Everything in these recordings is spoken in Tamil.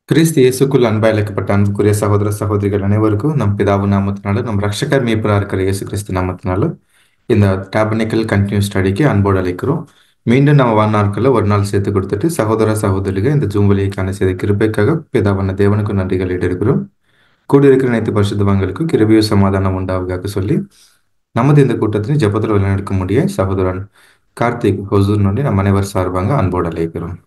கிறிஸ்து இயேசுக்குள் அன்பாய் அழைக்கப்பட்ட அன்புக்குரிய சகோதர சகோதரிகள் அனைவருக்கும் நம் பிதாவு நாமத்தினாலும் நம் ரட்சகர் மீட்பரா இருக்கிற இயேசு கிறிஸ்து நாமத்தினாலும் இந்த டாபர்னிக்கல் கண்டினியூ ஸ்டடிக்கு அன்போடு அழைக்கிறோம். மீண்டும் நம்ம வாழ்நாட்களில் ஒரு நாள் சேர்த்து கொடுத்துட்டு சகோதர சகோதரிகள் இந்த ஜூம் வழிக்கான செய்த கிருபைக்காக பிதாவான தேவனுக்கும் நன்றிகள் எடுக்கிறோம். கூடியிருக்கிற அனைத்து பரிசுத்தவான்களுக்கும் கிருபையும் சமாதானம் உண்டாவதாக சொல்லி நமது இந்த கூட்டத்தினை ஜெபத்தில் வழிநடக்க முடிய சகோதரன் கார்த்திக் ஹொசூர் நோண்டி நம் அனைவர் சார்பாக அன்போடு அழைக்கிறோம்.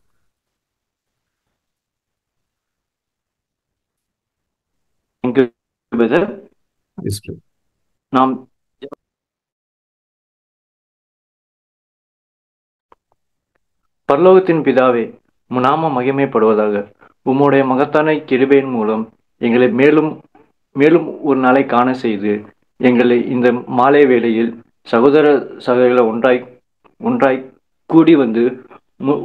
நாம் பரலோகத்தின் பிதாவே, நாம மகிமைப்படுவதாக. உம்முடைய மகத்தான கிருபையின் மூலம் எங்களை மேலும் மேலும் ஒரு நாளை காண செய்து எங்களை இந்த மாலை வேளையில் சகோதர சகோதரிகளை ஒன்றாய் கூடி வந்து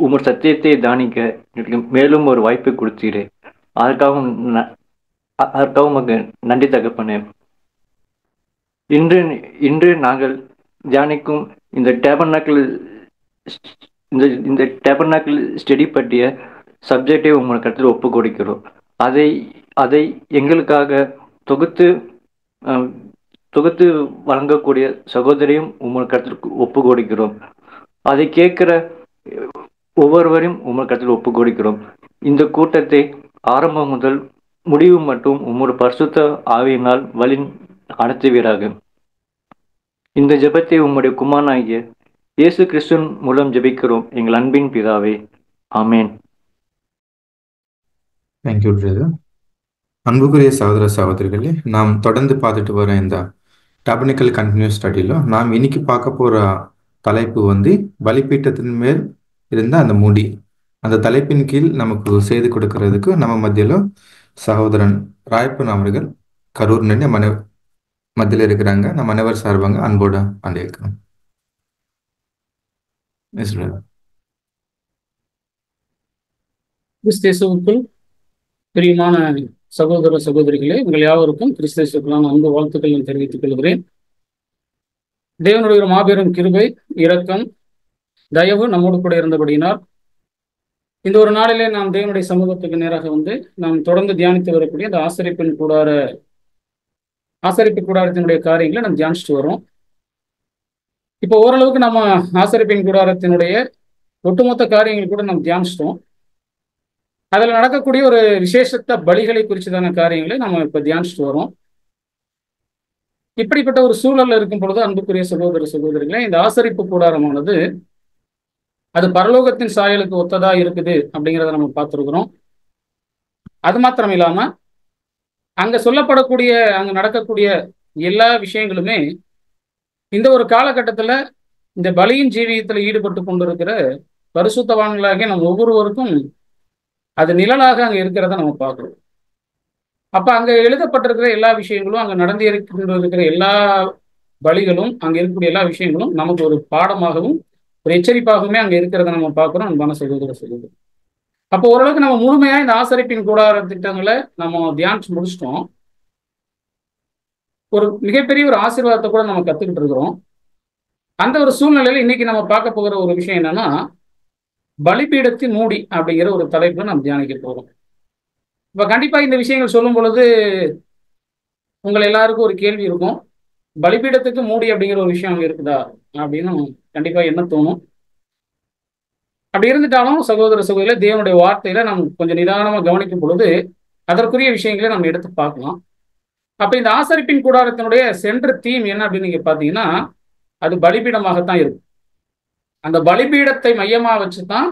உமது சத்தியத்தை தானிக்க எனக்கு மேலும் ஒரு வாய்ப்பை கொடுத்தீரே. அதற்காகவும் உமக்கு நன்றி தகப்பனே. இன்று நாங்கள் தியானிக்கும் இந்த டேபர்நாக்கிள் ஸ்டடி பற்றிய சப்ஜெக்டை உங்கள் கருத்தில் ஒப்பு கொடுக்கிறோம். அதை எங்களுக்காக தொகுத்து வழங்கக்கூடிய சகோதரியும் உங்கள் கருத்தில் ஒப்பு கொடுக்கிறோம். அதை கேட்கிற ஒவ்வொருவரையும் உங்கள் கருத்தில் ஒப்பு கொடுக்கிறோம். இந்த கூட்டத்தை ஆரம்பம் முதல் முடிவு மட்டும் உம்முடைய பரிசுத்த ஆவியினால் வழி நடத்துவீராக. இந்த ஜெபத்தை உம்முடைய குமாரனாகிய இயேசு கிறிஸ்துவின் மூலம் ஜெபிக்கிறோம் எங்கள் அன்பின் பிதாவே, ஆமேன். Thank you brother. அன்புக்குரிய சகோதர சகோதரிகளே, நாம் தொடர்ந்து பார்த்துட்டு வர இந்த டாபர்னிக்கல் கண்டினியூ ஸ்டடியில் நாம் இன்னைக்கு பார்க்க போகிற தலைப்பு பலிபீட்டத்தின் மேல் இருந்த அந்த முடி. அந்த தலைப்பின் கீழ் நமக்கு செய்து கொடுக்கறதுக்கு நம்ம மத்தியில் சகோதரன் ராயப்பன் அவர்கள் கரூர் நின்று மத்தியில் இருக்கிறாங்க. நம்ம அனைவர் சார்பாங்க அன்போடு அண்டிருக்கிறோம். கிறிஸ்தேசுவுக்குள் பிரியமான சகோதர சகோதரிகளே, உங்கள் யாவருக்கும் கிறிஸ்தேசுக்குள்ளான அன்பு வாழ்த்துக்களை தெரிவித்துக் கொள்கிறேன். தேவனுடைய ஒரு மாபெரும் கிருபை, இரக்கம், தயவு நம்மோடு கூட இருந்தபடியினால் இந்த ஒரு நாளிலே நாம் தேவனுடைய சமூகத்துக்கு நேராக நாம் தொடர்ந்து தியானித்து வரக்கூடிய அந்த ஆசரிப்பு கூடாரத்தினுடைய காரியங்களை நாம் தியானிச்சுட்டு வரோம். இப்போ ஓரளவுக்கு நம்ம ஆசரிப்பின் கூடாரத்தினுடைய ஒட்டுமொத்த காரியங்கள் கூட நாம் தியானிச்சிட்டோம். அதில் நடக்கக்கூடிய ஒரு விசேஷத்த பலிகளை குறிச்சதான காரியங்களை நம்ம இப்போ தியானிச்சுட்டு வரோம். இப்படிப்பட்ட ஒரு சூழல்ல இருக்கும் பொழுது அன்புக்குரிய சகோதர சகோதரிகளே, இந்த ஆசரிப்பு கூடாரமானது அது பரலோகத்தின் சாயலுக்கு ஒத்ததா இருக்குது அப்படிங்கிறத நம்ம பார்த்துருக்குறோம். அது மாத்திரம் இல்லாம அங்க நடக்கக்கூடிய எல்லா விஷயங்களுமே இந்த ஒரு காலகட்டத்துல இந்த பலியின் ஜீவியத்துல ஈடுபட்டு கொண்டிருக்கிற பரிசுத்தவான்களாகிய நம்ம ஒவ்வொருவருக்கும் அது நிழலாக அங்க இருக்கிறத நம்ம பார்க்கிறோம். அப்ப அங்க எழுதப்பட்டிருக்கிற எல்லா விஷயங்களும், அங்க நடந்திருக்கிற எல்லா பலிகளும், அங்க இருக்கக்கூடிய எல்லா விஷயங்களும் நமக்கு ஒரு பாடமாகவும் ஒரு எச்சரிப்பாகவுமே அங்க இருக்கிறத நம்ம பார்க்கிறோம். அன்பான சகோதர சகோதரி, அப்போ ஓரளவுக்கு நம்ம முழுமையா இந்த ஆசரிப்பின் கூடார திட்டங்களை நம்ம தியானிச்சு முடிச்சிட்டோம். ஒரு மிகப்பெரிய ஒரு ஆசீர்வாதத்தை கூட நம்ம கத்துக்கிட்டு இருக்கிறோம். அந்த ஒரு சூழ்நிலையில இன்னைக்கு நம்ம பார்க்க போகிற ஒரு விஷயம் என்னன்னா, பலிபீடத்தின் மூடி அப்படிங்கிற ஒரு தலைப்புல நம்ம தியானிக்க போறோம். இப்ப கண்டிப்பா இந்த விஷயங்கள் சொல்லும் பொழுது உங்கள் எல்லாருக்கும் ஒரு கேள்வி இருக்கும், பலிபீடத்துக்கு மூடி அப்படிங்கிற ஒரு விஷயம் அங்க இருக்குதா அப்படின்னு கண்டிப்பா என்ன தோணும். அப்படி இருந்துட்டாலும் சகோதர சகோதரில தேவனுடைய வார்த்தையில நம்ம கொஞ்சம் நிதானமா கவனிக்கும் பொழுது அதற்குரிய விஷயங்களை நம்ம எடுத்து பார்க்கலாம். அப்ப இந்த ஆசரிப்பின் கூடாரத்தினுடைய சென்ற தீம் என்ன அப்படின்னு நீங்க பாத்தீங்கன்னா, அது பலிபீடமாகத்தான் இருக்கும். அந்த பலிபீடத்தை மையமா வச்சுதான்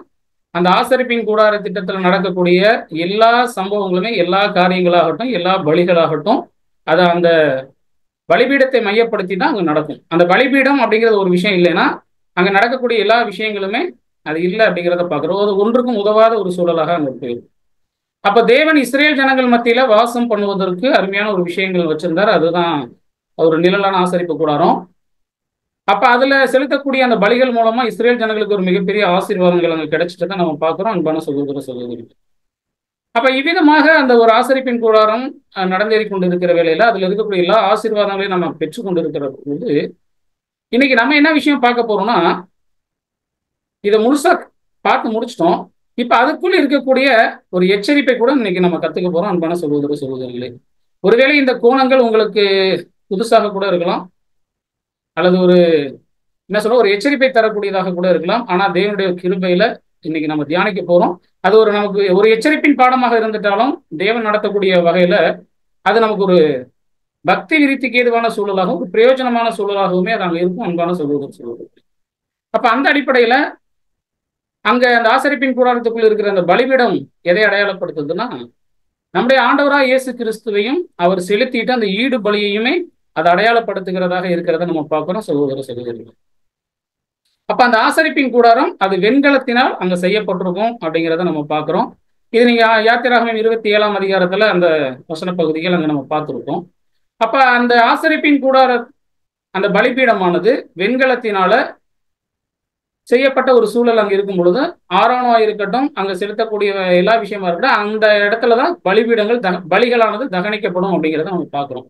அந்த ஆசரிப்பின் கூடார திட்டத்துல நடக்கக்கூடிய எல்லா சம்பவங்களுமே, எல்லா காரியங்களாகட்டும், எல்லா பலிகளாகட்டும், அதை அந்த பலிபீடத்தை மையப்படுத்தி தான் அங்க நடக்கும். அந்த பலிபீடம் அப்படிங்கிறது ஒரு விஷயம் இல்லைன்னா அங்க நடக்கக்கூடிய எல்லா விஷயங்களுமே அது இல்லை அப்படிங்கிறத பார்க்குறோம். அது ஒன்றுக்கும் உதவாத ஒரு சூழலாக அங்க போயிடும். அப்ப தேவன் இஸ்ரேல் ஜனங்கள் மத்தியில வாசம் பண்ணுவதற்கு அருமையான ஒரு விஷயங்கள் வச்சிருந்தார். அதுதான் ஒரு நிழலான ஆசரிப்பு கூடாரம். அப்ப அதுல செலுத்தக்கூடிய அந்த பலிகள் மூலமா இஸ்ரேல் ஜனங்களுக்கு ஒரு மிகப்பெரிய ஆசீர்வாதங்கள் அங்க கிடைச்சிட்டு நம்ம பார்க்கிறோம். அன்பான சகோதர சகோதரி, அப்ப இவ்விதமாக அந்த ஒரு ஆசரிப்பின் கூடாரம் நடந்தேறி கொண்டிருக்கிற வேளையில அதுல இருக்கக்கூடிய எல்லா ஆசீர்வாதங்களையும் நம்ம பெற்றுக்கொண்டு இருக்கிற போது இன்னைக்கு நம்ம என்ன விஷயம் பார்க்க போறோம்னா, இதை முழுசா பார்த்து முடிச்சிட்டோம். இப்ப அதுக்குள்ள இருக்கக்கூடிய ஒரு எச்சரிப்பை கூட இன்னைக்கு நம்ம கத்துக்க போறோம் அன்பான சகோதர சகோதரிகளே. ஒருவேளை இந்த கோணங்கள் உங்களுக்கு புதுசாக கூட இருக்கலாம், அல்லது ஒரு என்ன சொல்ல ஒரு எச்சரிப்பை தரக்கூடியதாக கூட இருக்கலாம். ஆனா தேவனுடைய கிருபையில இன்னைக்கு நம்ம தியானிக்க போறோம். அது ஒரு நமக்கு ஒரு எச்சரிப்பின் பாடமாக இருந்துட்டாலும் தேவன் நடத்தக்கூடிய வகையில அது நமக்கு ஒரு பக்தி விருத்திக்கு ஏதுவான சூழலாகவும் ஒரு பிரயோஜனமான சூழலாகவுமே அது அங்க இருக்கும் அன்பான சகோதர சகோதரி. அப்ப அந்த அடிப்படையில அங்க அந்த ஆசரிப்பின் கூடாரத்துக்குள்ள இருக்கிற அந்த பலிபீடம் எதை அடையாளப்படுத்துதுன்னா, நம்முடைய ஆண்டவராக இயேசு கிறிஸ்துவையும் அவர் செலுத்திட்டு அந்த ஈடு பலியையுமே அது அடையாளப்படுத்துகிறதாக இருக்கிறத நம்ம பார்க்கிறோம் சகோதர சகோதரிகள். அப்ப அந்த ஆசரிப்பின் கூடாரம் அது வெண்கலத்தினால் அங்க செய்யப்பட்டிருக்கும் அப்படிங்கிறத நம்ம பார்க்கிறோம். இது நீங்க யாத்திராகமம் 27ஆம் அதிகாரத்துல அந்த வசன பகுதிகள் அங்க நம்ம பார்த்திருக்கோம். அப்ப அந்த ஆசரிப்பின் கூடார அந்த பலிபீடமானது வெண்கலத்தினால செய்யப்பட்ட ஒரு சூழல் அங்க இருக்கும் பொழுது ஆரோனோ இருக்கட்டும், அங்க செலுத்தக்கூடிய எல்லா விஷயமா இருக்கட்டும், அந்த இடத்துலதான் பலிபீடங்கள் பலிகளானது தகனிக்கப்படும் அப்படிங்கிறத நம்ம பார்க்கிறோம்.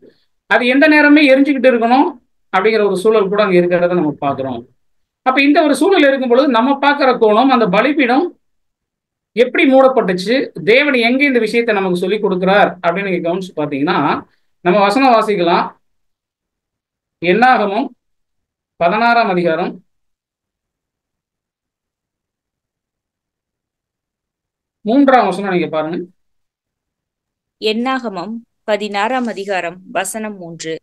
அது எந்த நேரமே எரிஞ்சுக்கிட்டு இருக்கணும் அப்படிங்கிற ஒரு சூழல் கூட அங்க இருக்கிறத நம்ம பார்க்கிறோம். அப்ப இந்த ஒரு சூழல் இருக்கும் பொழுது நம்ம பார்க்கிற கோணம் அந்த பலிபீடம் எப்படி மூடப்பட்டுச்சு, தேவன் எங்க இந்த விஷயத்தை நமக்கு சொல்லி கொடுக்கிறார் அப்படின்னு நீங்க கவனிச்சு பார்த்தீங்கன்னா, நம்ம வசனம் வாசிக்கலாம். என்னாகமம் 16ஆம் அதிகாரம் 3ஆம் வசனம் நீங்க பாருங்க. என்னாகமம் 16ஆம் அதிகாரம் வசனம் 3.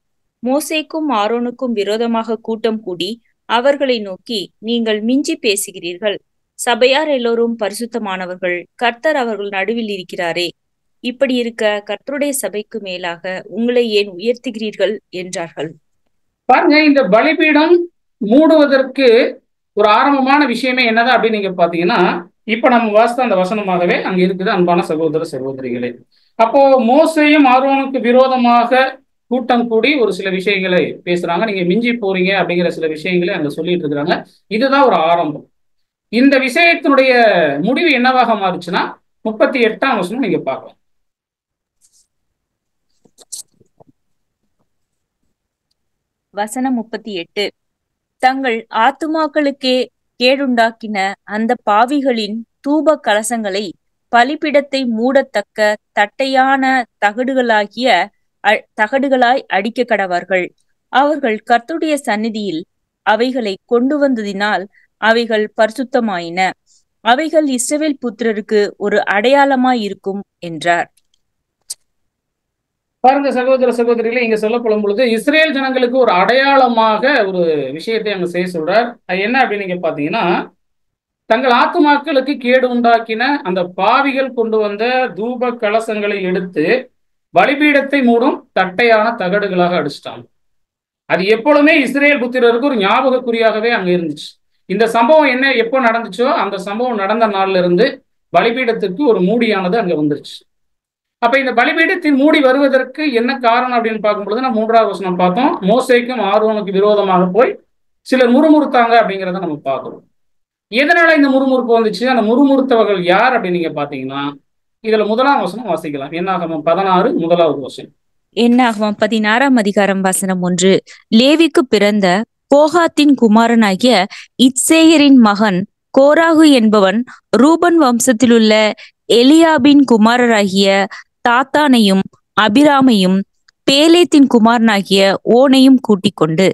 மோசேக்கும் ஆரோனுக்கும் விரோதமாக கூட்டம் கூடி அவர்களை நோக்கி, நீங்கள் மிஞ்சி பேசுகிறீர்கள், சபையார் எல்லோரும் பரிசுத்தமானவர்கள், கர்த்தர் அவர்கள் நடுவில் இருக்கிறாரே, இப்படி இருக்க கர்த்தருடைய சபைக்கு மேலாக உங்களை ஏன் உயர்த்துகிறீர்கள் என்றார்கள். பாருங்க, இந்த பலிபீடம் மூடுவதற்கு ஒரு ஆரம்பமான விஷயமே என்னதான் அப்படின்னு நீங்க பாத்தீங்கன்னா, இப்ப நம்ம வாசித்த அந்த வசனமாகவே அங்க இருக்குது அன்பான சகோதர சகோதரிகளே. அப்போ மோசேயும் ஆரோனுக்கு விரோதமாக கூட்டம் கூடி ஒரு சில விஷயங்களை பேசுறாங்க. நீங்க மிஞ்சி போறீங்க அப்படிங்கிற சில விஷயங்களை அங்க சொல்லிட்டு இருக்கிறாங்க. இதுதான் ஒரு ஆரம்பம். இந்த விஷயத்தினுடைய முடிவு என்னவாக மாறுச்சுன்னா 38ஆம் வசனம் நீங்க பார்க்கலாம். வசனம் 38. தங்கள் ஆத்துமாக்களுக்கே கேடுண்டாக்கின அந்த பாவிகளின் தூப கலசங்களை பலிபிடத்தை மூடத்தக்க தட்டையான தகடுகளாய் அடிக்க கடவார்கள். அவர்கள் கர்த்தருடைய சந்நிதியில் அவைகளை கொண்டு வந்ததினால் அவைகள் பரிசுத்தமாயின. அவைகள் இஸ்ரவேல் புத்திரருக்கு ஒரு அடையாளமாய் இருக்கும் என்றார். பாருங்க சகோதர சகோதரிகளை, இங்க சொல்லப்படும் பொழுது இஸ்ரேல் ஜனங்களுக்கு ஒரு அடையாளமாக ஒரு விஷயத்தை அங்க செய்ய சொல்றார். அது என்ன அப்படின்னு நீங்க பாத்தீங்கன்னா, தங்கள் ஆத்துமாக்களுக்கு கேடு உண்டாக்கின அந்த பாவிகள் கொண்டு வந்த தூப கலசங்களை எடுத்து பலிபீடத்தை மூடும் தட்டையான தகடுகளாக அடிச்சிட்டாங்க. அது எப்பொழுதுமே இஸ்ரேல் புத்திரருக்கு ஒரு ஞாபகக்குறியாகவே அங்க இருந்துச்சு. இந்த சம்பவம் என்ன எப்போ நடந்துச்சோ அந்த சம்பவம் நடந்த நாள்ல இருந்து பலிபீடத்துக்கு ஒரு மூடியானது அங்க வந்துருச்சு. அப்ப இந்த பலிபீடத்தின் மூடி வருவதற்கு என்ன காரணம் அப்படின்னு பார்க்கும்பொழுது நம்ம 3ஆவது வசனம் பார்த்தோம். மோசேக்கும் ஆரோனுக்கு விரோதமாக போய் சிலர் முறுமுறுத்தாங்க அப்படிங்கிறத நம்ம பார்க்கிறோம். எதனால இந்த முறுமுறுப்பு வந்துச்சு, அந்த முறுமுறுத்தவர்கள் யார் அப்படின்னு நீங்க பாத்தீங்கன்னா, இதுல 1ஆம் வசனம் வாசிக்கலாம். என்னாகமம் 16 1வது வசனம். என்னாகமம் 16ஆம் அதிகாரம் வசனம் 1. லேவிக்கு பிறந்த கோகாத்தின் குமாரனாகிய இத்சேயரின் மகன் கோராகு என்பவன் ரூபன் வம்சத்திலுள்ள எலியாபின் குமாரராகிய தாத்தானையும் அபிராமையும் பேலேத்தின் குமாரனாகிய ஓனையும் கூட்டிக் கொண்டு.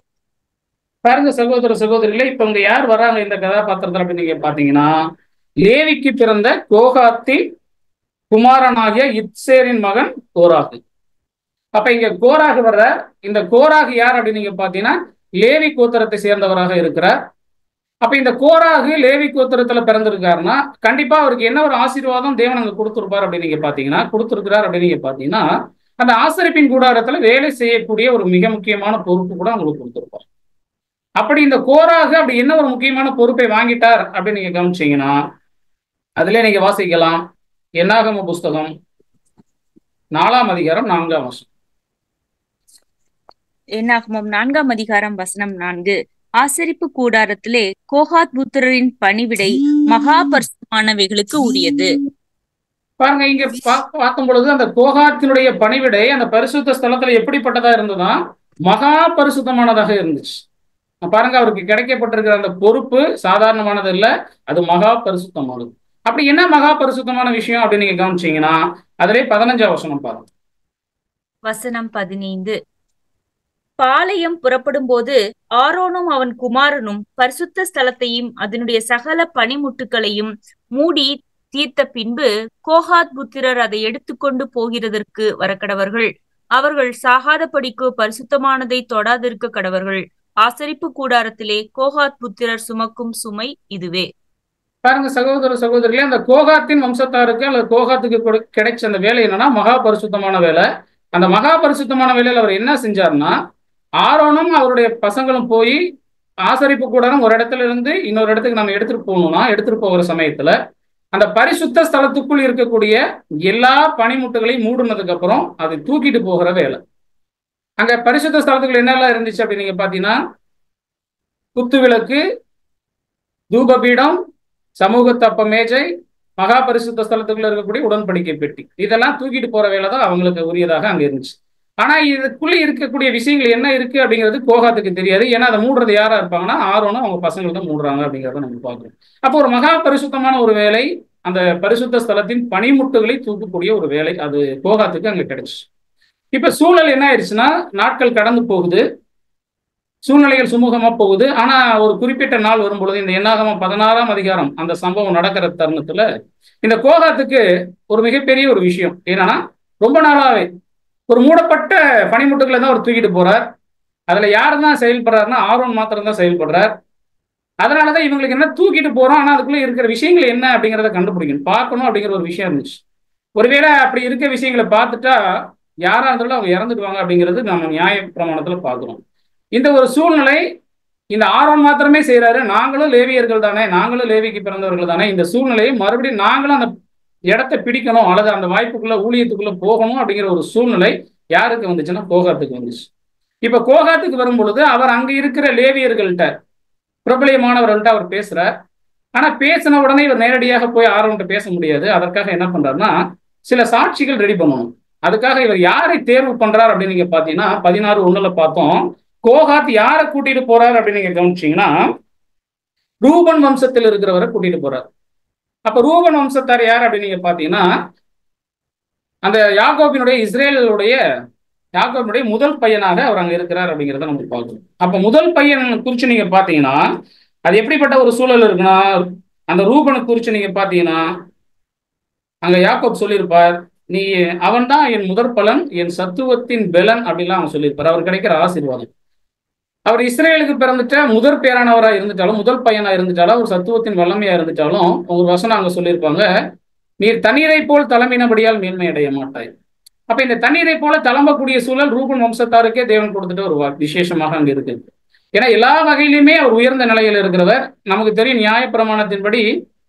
பாருங்க சகோதர சகோதரிகளே, இப்ப இங்க யார் வராங்க இந்த கதாபாத்திரத்தில் அப்படின்னு நீங்க பாத்தீங்கன்னா, லேவிக்கு பிறந்த கோகாத்தின் குமாரனாகிய இத்சேரின் மகன் கோராகு. அப்ப இங்க கோராகு வர்ற இந்த கோராகு யார் அப்படின்னு நீங்க பாத்தீங்கன்னா லேவி கோத்திரத்தை சேர்ந்தவராக இருக்கிறார். அப்ப இந்த கோராகு லேவி கோத்திரத்துல பிறந்திருக்காருன்னா கண்டிப்பா அவருக்கு என்ன ஒரு ஆசீர்வாதம் தேவன் அங்க கொடுத்திருப்பார் அப்படின்னு நீங்க பாத்தீங்கன்னா கொடுத்திருக்கிறார் அப்படின்னு நீங்க பாத்தீங்கன்னா, அந்த ஆசரிப்பின் கூடாரத்துல வேலை செய்யக்கூடிய ஒரு மிக முக்கியமான பொறுப்பு கூட அவங்களுக்கு கொடுத்திருப்பார். அப்படி இந்த கோராகு அப்படி என்ன ஒரு முக்கியமான பொறுப்பை வாங்கிட்டார் அப்படின்னு நீங்க கவனிச்சீங்கன்னா, அதுல நீங்க வாசிக்கலாம். என்னாகம புஸ்தகம் 4ஆம் அதிகாரம் 4ஆம் வசனம். என்னாகமம் 4ஆம் அதிகாரம் வசனம் 4. ஆசரிப்பு கூடாரத்திலே கோகாத் புத்திரரின் பணிவிடை மகா பரிசுத்தமானவைகளுக்கு உரியது. பாருங்க, இங்க பார்க்கும் பொழுது அந்த கோகாத்தினுடைய பணிவிடை அந்த பரிசுத்த ஸ்தலத்துல எப்படிப்பட்டதா இருந்ததா, மகா பரிசுத்தமானதாக இருந்துச்சு. பாருங்க, அவருக்கு கிடைக்கப்பட்டிருக்கிற அந்த பொறுப்பு சாதாரணமானது இல்ல, அது மகா பரிசுத்தமானது. அப்படி என்ன மகா பரிசுத்தமான விஷயம் அப்படின்னு நீங்க கவனிச்சீங்கன்னா அதிலே 15ஆம் வசனம் பாருங்க. வசனம் 15. பாளையம் புறப்படும் போது ஆரோனும் அவன் குமாரனும் பரிசுத்த ஸ்தலத்தையும் அதனுடைய சகல பனிமுட்டுகளையும் மூடி தீர்த்த பின்பு கோகாத் புத்திரர் அதை எடுத்துக்கொண்டு போகிறதற்கு வரக்கடவர்கள். அவர்கள் சாகாதபடிக்கு பரிசுத்தமானதை தொடாதிருக்க கடவர்கள். ஆசரிப்பு கூடாரத்திலே கோகாத் புத்திரர் சுமக்கும் சுமை இதுவே. பாருங்க சகோதர சகோதரிகளே, அந்த கோகாத்தின் வம்சத்தாருக்கு அல்லது கோகாத்துக்கு கிடைச்ச அந்த வேலை என்னன்னா மகா பரிசுத்தமான வேலை. அந்த மகா பரிசுத்தமான வேலையில் அவர் என்ன செஞ்சாருன்னா, ஆரோனும் அவருடைய பசங்களும் போய் ஆசரிப்பு கூடாரம் ஒரு இடத்துல இருந்து இன்னொரு இடத்துக்கு நம்ம எடுத்துட்டு போகிற சமயத்துல அந்த பரிசுத்த ஸ்தலத்துக்குள் இருக்கக்கூடிய எல்லா பனிமுட்டுகளையும் மூடுனதுக்கு அப்புறம் அதை தூக்கிட்டு போகிற வேலை. அங்க பரிசுத்த ஸ்தலத்துக்குள்ள என்னெல்லாம் இருந்துச்சு அப்படின்னு நீங்க பாத்தீங்கன்னா, குத்து விளக்கு, தூபபீடம், சமூக தப்ப மேஜை, மகா பரிசுத்த ஸ்தலத்துக்குள்ள இருக்கக்கூடிய உடன்படிக்கை பெட்டி, இதெல்லாம் தூக்கிட்டு போற வேலை தான் அவங்களுக்கு உரியதாக அங்க இருந்துச்சு. ஆனா இதுக்குள்ள இருக்கக்கூடிய விஷயங்கள் என்ன இருக்கு அப்படிங்கிறது கோகாத்துக்கு தெரியாது. ஏன்னா அதை மூடுறது யாரா இருப்பாங்கன்னா ஆரோனும் அவங்க பசங்கள் தான் மூடுறாங்க அப்படிங்கிறத நம்ம பார்க்கிறோம். அப்போ ஒரு மகா பரிசுத்தமான ஒரு வேலை, அந்த பரிசுத்த ஸ்தலத்தின் பனிமுட்டுகளை தூக்கக்கூடிய ஒரு வேலை, அது கோகாத்துக்கு அங்க கிடைச்சு. இப்ப சூழல் என்ன ஆயிடுச்சுன்னா, நாட்கள் கடந்து போகுது, சூழ்நிலைகள் சுமூகமா போகுது. ஆனா ஒரு குறிப்பிட்ட நாள் வரும்பொழுது இந்த என்னாகமம் 16ஆம் அதிகாரம் அந்த சம்பவம் நடக்கிற தருணத்துல இந்த கோகாத்துக்கு ஒரு மிகப்பெரிய ஒரு விஷயம் என்னன்னா, ரொம்ப நாளாவே ஒரு மூடப்பட்ட பனிமுட்டுகளை தான் அவர் தூக்கிட்டு போறார். அதுல யாரு தான் செயல்படுறாருன்னா ஆரோன் மாத்திரம் தான் செயல்படுறார். அதனாலதான் இவங்களுக்கு என்ன தூக்கிட்டு போறோம், ஆனா அதுக்குள்ள இருக்கிற விஷயங்கள் என்ன அப்படிங்கிறத கண்டுபிடிக்கணும், பார்க்கணும் அப்படிங்கிற ஒரு விஷயம் இருந்துச்சு. ஒருவேளை அப்படி இருக்க விஷயங்களை பார்த்துட்டா யாரா இருந்தாலும் அவங்க இறந்துடுவாங்க அப்படிங்கிறது நம்ம நியாய பிரமாணத்துல பார்க்கிறோம். இந்த ஒரு சூழ்நிலை இந்த ஆரோன் மாத்திரமே செய்யறாரு, நாங்களும் லேவியர்கள் தானே, நாங்களும் லேவிக்கு பிறந்தவர்கள் தானே, இந்த சூழ்நிலையை மறுபடியும் நாங்களும் அந்த இடத்தை பிடிக்கணும் அல்லது அந்த வாய்ப்புக்குள்ள ஊழியத்துக்குள்ள போகணும் அப்படிங்கிற ஒரு சூழ்நிலை யாருக்கு வந்துச்சுன்னா கோகாத்துக்கு வந்துச்சு. இப்ப கோகாத்துக்கு வரும் பொழுது அவர் அங்க இருக்கிற லேவியர்கள்ட்ட, பிரபலியமானவர்கள்ட்ட அவர் பேசுறார். ஆனா பேசின உடனே இவர் நேரடியாக போய் ஆரோன்ட்ட பேச முடியாது. அதற்காக என்ன பண்றாருன்னா சில சாட்சிகள் ரெடி பண்ணணும். அதுக்காக இவர் யாரை தேர்வு பண்றார் அப்படின்னு நீங்க பாத்தீங்கன்னா 16:1 பார்த்தோம். கோகாத் யாரை கூட்டிட்டு போறாரு அப்படின்னு நீங்க கவனிச்சீங்கன்னா ரூபன் வம்சத்தில் இருக்கிறவரை கூட்டிட்டு போறார். அப்ப ரூபன் வம்சத்தார் யார் அப்படின்னு நீங்க பாத்தீங்கன்னா அந்த யாக்கோபினுடைய முதல் பையனாக அவர் அங்க இருக்கிறார் அப்படிங்கிறத நம்ம பார்க்கணும். அப்ப முதல் பையன் குறிச்சு நீங்க பாத்தீங்கன்னா அது எப்படிப்பட்ட ஒரு சூழல் இருக்குன்னா, அந்த ரூபனை குறிச்சு நீங்க பாத்தீங்கன்னா அங்க யாக்கோப் சொல்லியிருப்பார், நீ அவன் தான் என் முதற் பலன், என் சத்துவத்தின் பெலன் அப்படின்லாம் அவன் சொல்லியிருப்பார். அவர் கிடைக்கிற ஆசீர்வாதம். அவர் இஸ்ரேலுக்கு பிறந்துட்ட முதற் பேரானவரா இருந்துட்டாலும், முதல் பையனா இருந்துட்டாலும், ஒரு சத்துவத்தின் வல்லமையா இருந்துட்டாலும் ஒரு வசனம் அங்க சொல்லியிருப்பாங்க, நீர் தண்ணீரை போல் தலைமையினபடியால் மேன்மை அடைய மாட்டாய். அப்ப இந்த தண்ணீரை போல தளம்பக்கூடிய சூழல் ரூபன் வம்சத்தாருக்கே தேவன் கொடுத்துட்டு ஒரு விசேஷமாக அங்க இருக்கு. ஏன்னா எல்லா வகையிலுமே அவர் உயர்ந்த நிலையில் இருக்கிறவர். நமக்கு தெரியும் நியாய பிரமாணத்தின்படி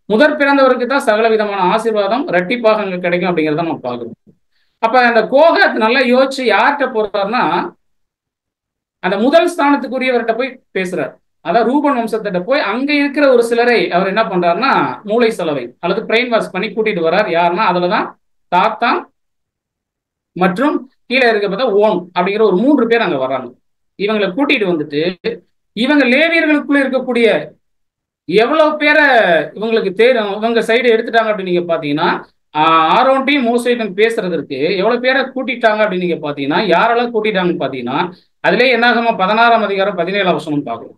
முதற் பிறந்தவருக்கு தான் சகல விதமான ஆசீர்வாதம் இரட்டிப்பாக அங்க கிடைக்கும் அப்படிங்கிறத நம்ம பார்க்கிறோம். அப்ப அந்த கோகாத் நல்லா யோசிச்சு யார்கிட்ட போறாருன்னா அந்த முதல் ஸ்தானத்துக்குரியவர்கிட்ட போய் பேசுறார். அதான் ரூபன் வம்சத்திட்ட போய் அங்க இருக்கிற ஒரு சிலரை அவர் என்ன பண்றாருன்னா மூளை செலவை அல்லது பிரெயின் வாஷ் பண்ணி கூட்டிட்டு வர்றார். யாருன்னா அதுலதான் தாத்தான் மற்றும் கீழே இருக்க பார்த்தா ஓன் அப்படிங்கிற ஒரு 3 பேர் அங்க வர்றாங்க. இவங்களை கூட்டிட்டு வந்துட்டு இவங்க லேவியர்களுக்குள்ள இருக்கக்கூடிய எவ்வளவு பேரை இவங்களுக்கு இவங்க சைடு எடுத்துட்டாங்க அப்படின்னு நீங்க பாத்தீங்கன்னா ஆரோன்ட்டையும் மோசேட்டும் பேசுறதற்கு எவ்வளவு பேரை கூட்டிட்டாங்க அப்படின்னு நீங்க பாத்தீங்கன்னா யாரெல்லாம் கூட்டிட்டாங்கன்னு பாத்தீங்கன்னா அதுல என்னாகமம் 16ஆம் அதிகாரம் 17ஆம் வசனம் பார்க்கணும்.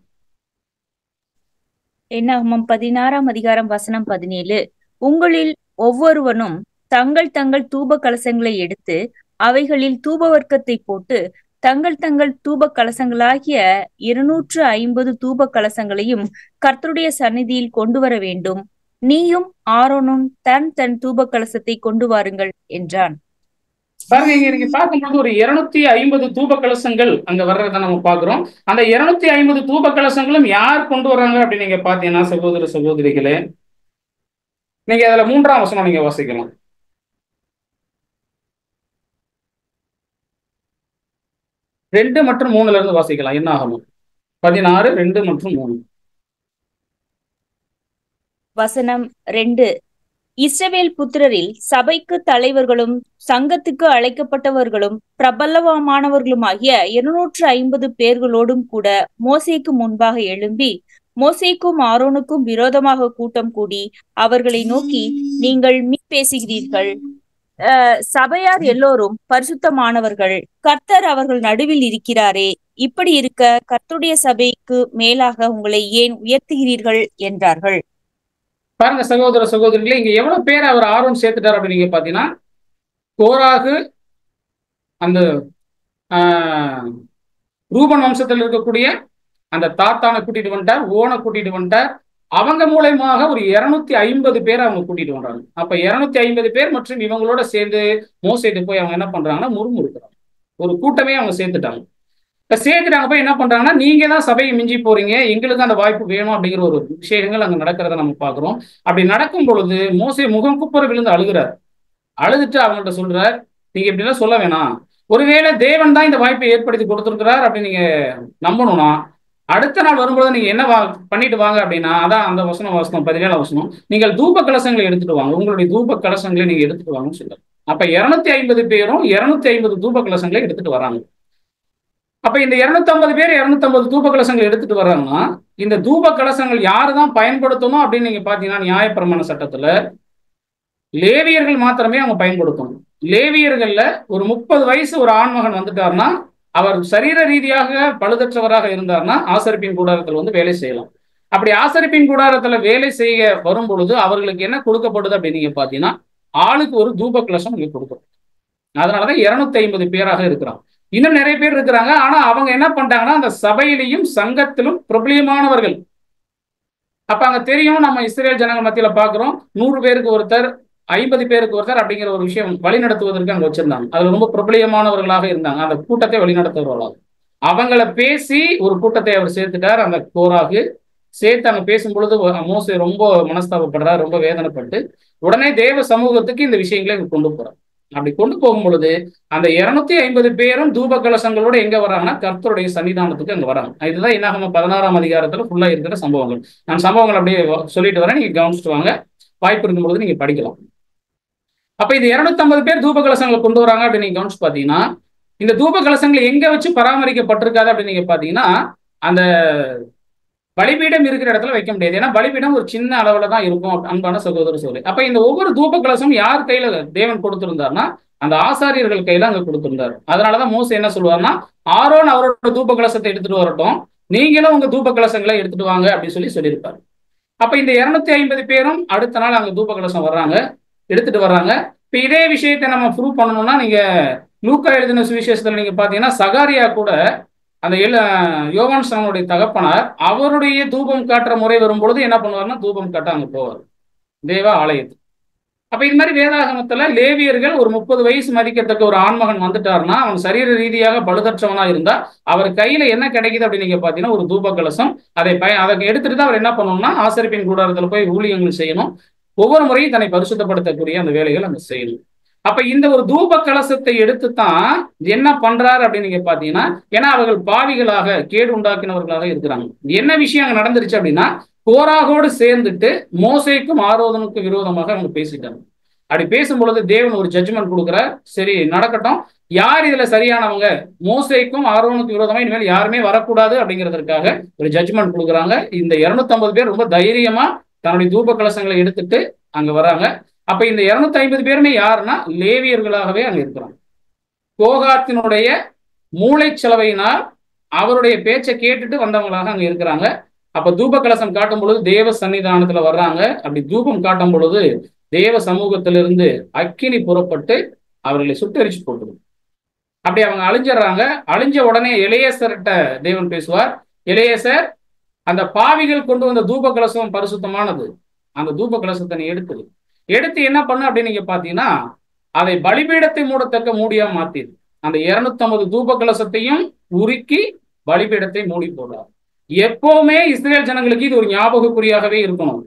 என்னாகமம் 16ஆம் அதிகாரம் வசனம் 17. உங்களில் ஒவ்வொருவனும் தங்கள் தங்கள் தூப கலசங்களை எடுத்து அவைகளில் தூப வர்க்கத்தை போட்டு தங்கள் தங்கள் தூப கலசங்களாகிய 250 தூப கலசங்களையும் கர்த்தருடைய சந்நிதியில் கொண்டு வர வேண்டும். நீயும் ஆரோனும் தன் தன் தூப கலசத்தை கொண்டு வாருங்கள் என்றான். பாருங்க, இங்க நீங்க பார்க்கும்போது ஒரு 250 தூப கலசங்கள் அங்க வர்றத நம்ம பாக்குறோம். அந்த 250 தூப கலசங்களும் யார் கொண்டு வர்றாங்க அப்படின்னு நீங்க பாத்தீங்கன்னா சகோதர சகோதரிகளே, நீங்க அதுல 3ஆம் வசனம் நீங்க வாசிக்கலாம். 2 மற்றும் 3ல இருந்து வாசிக்கலாம். என்ன ஆகணும் 16, 2 மற்றும் 3. வசனம் 2. இஸ்ரவேல் புத்திரரில் சபைக்கு தலைவர்களும் சங்கத்துக்கு அழைக்கப்பட்டவர்களும் பிரபலமானவர்களுமாகிய 250 பேர்களோடும் கூட மோசேக்கு முன்பாக எழும்பி மோசேக்கும் ஆரோனுக்கும் விரோதமாக கூட்டம் கூடி அவர்களை நோக்கி, நீங்கள் மீன் பேசுகிறீர்கள். சபையார் எல்லோரும் பரிசுத்தமானவர்கள். கர்த்தர் அவர்கள் நடுவில் இருக்கிறாரே. இப்படி இருக்க கர்த்தருடைய சபைக்கு மேலாக உங்களை ஏன் உயர்த்துகிறீர்கள் என்றார்கள். பாருங்க சகோதர சகோதரிகளே, இங்க எவ்வளவு பேர் அவர் ஆர்வம் சேர்த்துட்டார் அப்படின்னு நீங்க பாத்தீங்கன்னா, கோராகு அந்த ரூபன் வம்சத்தில் இருக்கக்கூடிய அந்த தாத்தானை கூட்டிட்டு வந்துட்டார், ஓனை கூட்டிட்டு வந்துட்டார். அவங்க மூலயமாக ஒரு 250 பேர் அவங்க கூட்டிட்டு வர்றாங்க. அப்ப 250 பேர் மற்றும் இவங்களோட சேர்ந்து மோசேட்டு போய் அவங்க என்ன பண்றாங்கன்னா முறுமுறுக்கிறாங்க. ஒரு கூட்டமே அவங்க சேர்த்துட்டாங்க. இப்ப சேர்த்துட்டாங்க போய் என்ன பண்றாங்கன்னா, நீங்க தான் சபையை மிஞ்சி போறீங்க, எங்களுக்கு அந்த வாய்ப்பு வேணும் அப்படிங்கிற ஒரு விஷயங்கள் அங்க நடக்கிறத நம்ம பாக்குறோம். அப்படி நடக்கும் பொழுது மோசே முகம் குப்புற விழுந்து அழுகிறார். அழுதுட்டு அவங்கள்ட்ட சொல்றார், நீங்க இப்படி எல்லாம் சொல்ல வேணாம். ஒருவேளை தேவன் தான் இந்த வாய்ப்பை ஏற்படுத்தி கொடுத்திருக்கிறார் அப்படின்னு நீங்க நம்பணும்னா, அடுத்த நாள் வரும்போது நீங்க என்ன பண்ணிட்டு வாங்க அப்படின்னா, அதான் அந்த வசனம் 17 வசனம், நீங்கள் தூப கலசங்களை எடுத்துட்டு வாங்க, உங்களுடைய தூப கலசங்களை நீங்க எடுத்துட்டு வாங்கன்னு சொல்றாரு. அப்ப 250 பேரும் 250 தூப கலசங்களை எடுத்துட்டு வராங்க. அப்ப இந்த 250 பேர் 250 தூப கலசங்கள் எடுத்துட்டு வர்றாங்கன்னா, இந்த தூப கலசங்கள் யாருதான் பயன்படுத்தணும் அப்படின்னு நீங்க பாத்தீங்கன்னா, நியாயப்பிரமாண சட்டத்துல லேவியர்கள் மாத்திரமே அவங்க பயன்படுத்தணும். லேவியர்கள்ல ஒரு 30 வயசு ஒரு ஆண்மகன் வந்துட்டாருன்னா, அவர் சரீர ரீதியாக பழுதற்றவராக இருந்தார்னா ஆசரிப்பின் கூடாரத்தில் வந்து வேலை செய்யலாம். அப்படி ஆசரிப்பின் கூடாரத்துல வேலை செய்ய வரும் பொழுது அவர்களுக்கு என்ன கொடுக்கப்படுது அப்படின்னு நீங்க பாத்தீங்கன்னா, ஆளுக்கு ஒரு தூப கலசம் இங்க கொடுக்கணும். அதனாலதான் 250 பேராக இருக்கிறாங்க. இன்னும் நிறைய பேர் இருக்கிறாங்க. ஆனா அவங்க என்ன பண்றாங்கன்னா, அந்த சபையிலையும் சங்கத்திலும் பிரபலியமானவர்கள். அப்ப அங்க தெரியும், நம்ம இஸ்ரேல் ஜனங்கள் மத்தியில பாக்குறோம், 100 பேருக்கு ஒருத்தர், 50 பேருக்கு ஒருத்தர் அப்படிங்கிற ஒரு விஷயம் வழி நடத்துவதற்கு அங்க வச்சிருந்தாங்க. அதுல ரொம்ப பிரபலியமானவர்களாக இருந்தாங்க, அந்த கூட்டத்தை வழி நடத்துவர்களாக. அவங்கள பேசி ஒரு கூட்டத்தை அவர் சேர்த்துட்டார். அந்த கோராகு சேர்த்து அங்க பேசும் பொழுது மோசே ரொம்ப மனஸ்தாபப்படுறார், ரொம்ப வேதனைப்பட்டு உடனே தேவ சமூகத்துக்கு இந்த விஷயங்களை கொண்டு போறார். அப்படி கொண்டு போகும் பொழுது அந்த 250 பேரும் தூப கலசங்களோட எங்க வராங்கன்னா, கர்த்தருடைய சன்னிதானத்துக்கு அங்க வராங்க. இதுதான் என்னாகமம் 16ஆம் அதிகாரத்துல ஃபுல்லா இருக்கிற சம்பவங்கள். நான் சம்பவங்கள் அப்படியே சொல்லிட்டு வரேன், நீங்க கவனிச்சுட்டு வாங்க, வாய்ப்பு இருக்கும் பொழுது நீங்க படிக்கலாம். அப்ப இந்த 250 பேர் தூப கலசங்களை கொண்டு வராங்க அப்படின்னு நீங்க கவனிச்சு பாத்தீங்கன்னா, இந்த தூப கலசங்களை எங்க வச்சு பராமரிக்கப்பட்டிருக்காது அப்படின்னு நீங்க பாத்தீங்கன்னா, அந்த பலிபீடம் இருக்கிற இடத்துல வைக்க முடியாது. ஏன்னா பலிபீடம் ஒரு சின்ன அளவுல தான் இருக்கும், அன்பான சகோதர சகோதரி. அப்ப இந்த ஒவ்வொரு தூப கலசம் யார் கையில தேவன் கொடுத்திருந்தார்னா, அந்த ஆசாரியர்கள் கையில அங்க கொடுத்திருந்தார். அதனாலதான் மோசே என்ன சொல்லுவார்னா, ஆரோன் அவரோட தூப கலசத்தை எடுத்துட்டு வரட்டும், நீங்களும் உங்க தூப கலசங்களை எடுத்துட்டு வாங்க அப்படின்னு சொல்லியிருப்பாரு. அப்ப இந்த 250 பேரும் அடுத்த நாள் அங்க தூப கலசம் வர்றாங்க, எடுத்துட்டு வர்றாங்க. இப்ப இதே விஷயத்தை நம்ம ப்ரூவ் பண்ணணும்னா, நீங்க லூக்கா எழுதின சுவிசேஷத்துல நீங்க பாத்தீங்கன்னா, சகாரியா கூட அந்த யோவான் ஸ்நானனுடைய தகப்பனார் அவருடைய தூபம் காட்டுற முறை வரும்பொழுது என்ன பண்ணுவார்னா, தூபம் காட்ட அங்க போவார் தேவ ஆலயத்துக்கு. அப்ப இது மாதிரி வேதாகமத்துல லேவியர்கள் ஒரு 30 வயசு மதிக்கத்தக்க ஒரு ஆண்மகன் வந்துட்டாருன்னா, அவன் சரீர ரீதியாக பழுதற்றவனா இருந்தா அவர் கையில என்ன கிடைக்குது அப்படின்னு நீங்க பாத்தீங்கன்னா, ஒரு தூப கலசம். அதை எடுத்துட்டு தான் அவர் என்ன பண்ணணும்னா, ஆசரிப்பின் கூடாரத்துல போய் ஊழியங்கள் செய்யணும். ஒவ்வொரு முறையும் தன்னை பரிசுத்தப்படுத்தக்கூடிய அந்த வேலைகள் அங்க செய்யணும். அப்ப இந்த ஒரு தூப கலசத்தை எடுத்துத்தான் என்ன பண்றாரு அப்படின்னு நீங்க பாத்தீங்கன்னா, ஏன்னா அவர்கள் பாவிகளாக கேடு உண்டாக்கினவர்களாக இருக்கிறாங்க. என்ன விஷயம் அங்க நடந்துருச்சு அப்படின்னா, கோராகோடு சேர்ந்துட்டு மோசேக்கும் ஆரோனுக்கும் விரோதமாக அவங்க பேசிட்டாங்க. அப்படி பேசும் பொழுது தேவன் ஒரு ஜட்ஜ்மெண்ட் கொடுக்குறார். சரி நடக்கட்டும், யார் இதுல சரியானவங்க, மோசேக்கும் ஆரோனுக்கு விரோதமா இனிமேல் யாருமே வரக்கூடாது அப்படிங்கிறதுக்காக ஒரு ஜட்ஜ்மெண்ட் கொடுக்குறாங்க. இந்த 250 பேர் ரொம்ப தைரியமா தன்னுடைய தூப கலசங்களை எடுத்துட்டு அங்க வராங்க. அப்ப இந்த 250 பேருமே யாருன்னா, லேவியர்களாகவே அங்க இருக்கிறாங்க. கோகாத்தினுடைய மூளை செலவையினால் அவருடைய பேச்சை கேட்டுட்டு வந்தவங்களாக அங்க இருக்கிறாங்க. அப்ப தூப கலசம் காட்டும் பொழுது தேவ சன்னிதானத்துல வர்றாங்க. அப்படி தூபம் காட்டும் பொழுது தேவ சமூகத்திலிருந்து அக்கினி புறப்பட்டு அவர்களை சுட்டரிச்சு போட்டுரும். அப்படி அவங்க அழிஞ்சிடறாங்க. அழிஞ்ச உடனே எலியேசர்கிட்ட தேவன் பேசுவார். எலியேசர், அந்த பாவிகள் கொண்டு வந்த தூப கலசம் பரிசுத்தமானது, அந்த தூப கலசத்தை நீ எடுத்து என்ன பண்ணு அப்படின்னு நீங்க பாத்தீங்கன்னா, அதை பலிபீடத்தை மூடத்தக்க மூடியா மாத்திரு. அந்த 250 தூப கலசத்தையும் உருக்கி பலிபீடத்தை மூடி போடுறார். எப்பவுமே இஸ்ரேல் ஜனங்களுக்கு இது ஒரு ஞாபகக்குறியாகவே இருக்கணும்.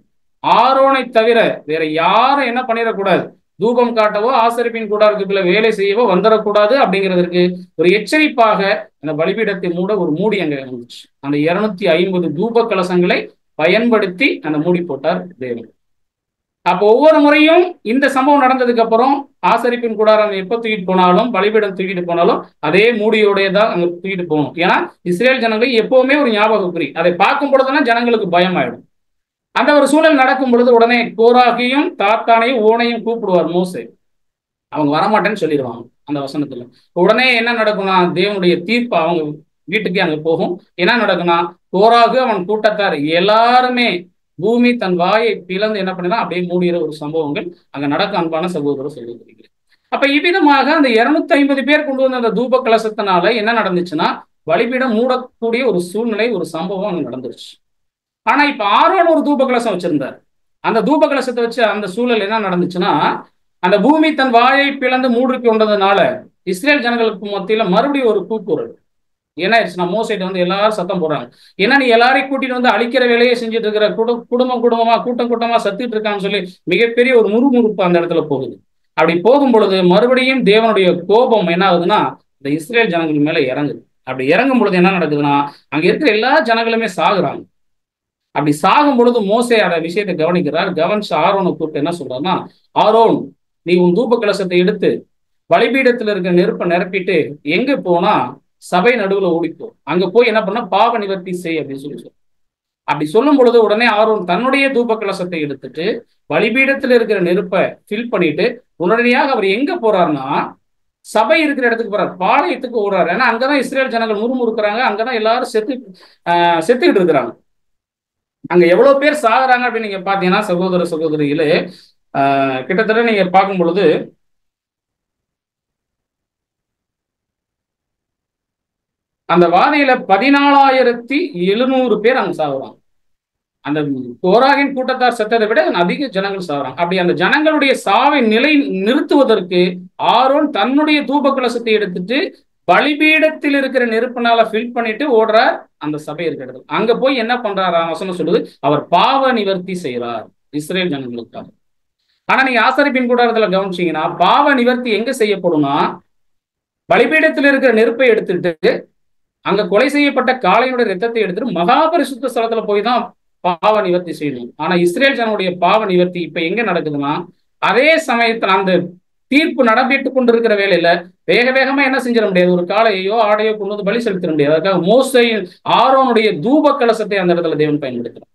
ஆரோனை தவிர வேற யாரும் என்ன பண்ணிடக்கூடாது, தூபம் காட்டவோ ஆசரிப்பின் கூடாரத்துக்குள்ள வேலை செய்யவோ வந்துடக்கூடாது அப்படிங்கிறதுக்கு ஒரு எச்சரிப்பாக அந்த பலிபீடத்தை மூட ஒரு மூடி அங்க இருந்துச்சு. அந்த 250 தூப கலசங்களை பயன்படுத்தி அந்த மூடி போட்டார் தேவன். அப்போ ஒவ்வொரு முறையும் இந்த சம்பவம் நடந்ததுக்கு அப்புறம் ஆசரிப்பின் கூடாரம் எப்ப தூக்கிட்டு போனாலும், பலிபீடம் தூக்கிட்டு போனாலும் அதே மூடியோடைய தான் அங்க தூக்கிட்டு போகணும். ஏன்னா இஸ்ரேல் ஜனங்களுக்கு எப்பவுமே ஒரு ஞாபக குறி. அதை பார்க்கும் பொழுதுதான் ஜனங்களுக்கு பயம் ஆயிடும். அந்த ஒரு சூழல் நடக்கும் பொழுது உடனே கோராகையும் தாத்தானையும் ஓனையும் கூப்பிடுவார் மோசே. அவங்க வரமாட்டேன்னு சொல்லிடுவாங்க அந்த வசனத்துல. உடனே என்ன நடக்கும்னா தேவனுடைய தீர்ப்பு அவங்க வீட்டுக்கே அங்க போகும். என்ன நடக்கும்னா கோராகு அவன் கூட்டத்தார் எல்லாருமே பூமி தன் வாயை பிளந்து என்ன பண்ணினா அப்படியே மூடிற ஒரு சம்பவங்கள் அங்க நடக்க அன்பான சகோதரர் சொல்லியிருக்கிறீங்க. அப்ப இவ்விதமாக அந்த 250 பேர் கொண்டு வந்த அந்த தூப கலசத்தினால என்ன நடந்துச்சுன்னா பலிபீடம் மூடக்கூடிய ஒரு சூழ்நிலை, ஒரு சம்பவம் அங்க நடந்துருச்சு. ஆனா இப்ப ஆரோன் ஒரு தூப கலசம் வச்சிருந்தார். அந்த தூப கலசத்தை வச்சு அந்த சூழல் என்ன நடந்துச்சுன்னா அந்த பூமி தன் வாயை பிளந்து மூடி கொண்டதுனால இஸ்ரேல் ஜனங்களுக்கு மத்தியில மறுபடியும் ஒரு கூக்குரல் என்ன ஆயிடுச்சுன்னா மோசைட்ட வந்து எல்லாரும் சத்தம் போடுறாங்க. ஏன்னா நீ எல்லாரையும் கூட்டிட்டு வந்து அழிக்கிற வேலையை செஞ்சுட்டு இருக்கிற, குடும்பம் குடும்பமா கூட்டம் கூட்டமா சத்திட்டு இருக்கான்னு சொல்லி மிகப்பெரிய ஒரு முறுமுறுப்பு அந்த இடத்துல போகுது. அப்படி போகும் பொழுது மறுபடியும் தேவனுடைய கோபம் என்ன ஆகுதுன்னா இந்த இஸ்ரேல் ஜனங்கள் மேல இறங்குது. அப்படி இறங்கும் பொழுது என்ன நடக்குதுன்னா அங்க இருக்கிற எல்லா ஜனங்களுமே சாகுறாங்க. அப்படி சாகும் பொழுது மோசே அந்த விஷயத்தை கவனிக்கிறார். கவனிச்சு ஆரோனை கூப்பிட்டு என்ன சொல்றாருன்னா, ஆரோன் நீ உன் தூப கலசத்தை எடுத்து பலிபீடத்துல இருக்கிற நெருப்பை நிரப்பிட்டு எங்க போனா சபை நடுவுல ஓடிப்போ, அங்க போய் என்ன பண்ணா பாவ நிவர்த்தி செய் அப்படின்னு சொல்லி அப்படி சொல்லும் பொழுது உடனே ஆரோன் தன்னுடைய தூப கலசத்தை எடுத்துட்டு பலிபீடத்துல இருக்கிற நெருப்பை ஃபில் பண்ணிட்டு உடனடியாக அவர் எங்க போறாருன்னா சபை இருக்கிற இடத்துக்கு போறாரு, பாளையத்துக்கு ஓடுறாரு. ஏன்னா அங்கதான் இஸ்ரேல் ஜனங்கள் முறுமுறுக்கிறாங்க, அங்கதான் எல்லாரும் செத்துக்கிட்டு இருக்கிறாங்க. அங்க எவ்வளவு பேர் சாகுறாங்க அப்படின்னு நீங்க பாத்தீங்கன்னா சகோதர சகோதரிகளே கிட்டத்தட்ட நீங்க பார்க்கும் பொழுது அந்த வாதையில 14,700 பேர் அங்க சாகுறாங்க. அந்த கோராகின் கூட்டத்தார் செத்ததை விட அதிக ஜனங்கள் சாகுறாங்க. அப்படி அந்த ஜனங்களுடைய சாவை நிறுத்துவதற்கு ஆரோன் தன்னுடைய தூப கலசத்தை எடுத்துட்டு பலிபீடத்தில் இருக்கிற நெருப்பினால ஃபில் பண்ணிட்டு ஓடுறார் அந்த சபை இருக்கிறது. அங்க போய் என்ன பண்றாரு வசனம் சொல்லுது, அவர் பாவ நிவர்த்தி செய்யறார் இஸ்ரேல் ஜனங்களுக்காக. ஆனா நீங்க ஆசரிப்பின் கூடாரத்துல கவனிச்சீங்கன்னா பாவ நிவர்த்தி எங்க செய்யப்படும்னா பலிபீடத்தில் இருக்கிற நெருப்பை எடுத்துட்டு அங்க கொலை செய்யப்பட்ட காளையினுடைய ரத்தத்தை எடுத்துட்டு மகாபரிசுத்த ஸ்தலத்துல போய் தான் பாவ நிவர்த்தி செய்யணும். ஆனா இஸ்ரேல் ஜனங்களுடைய பாவ நிவர்த்தி இப்ப எங்க நடக்குதுன்னா அதே சமயத்துல அந்த தீர்ப்பு நடந்துட்டு கொண்டிருக்கிற வேலையில வேக வேகமா என்ன செஞ்சிட முடியாது, ஒரு காளையோ ஆடையோ கொண்டு வந்து பலி செலுத்திட முடியாது. அதுக்காக மோசேயின் ஆரோனுடைய தூப கலசத்தை அந்த இடத்துல தேவன் பயன்படுத்துறார்.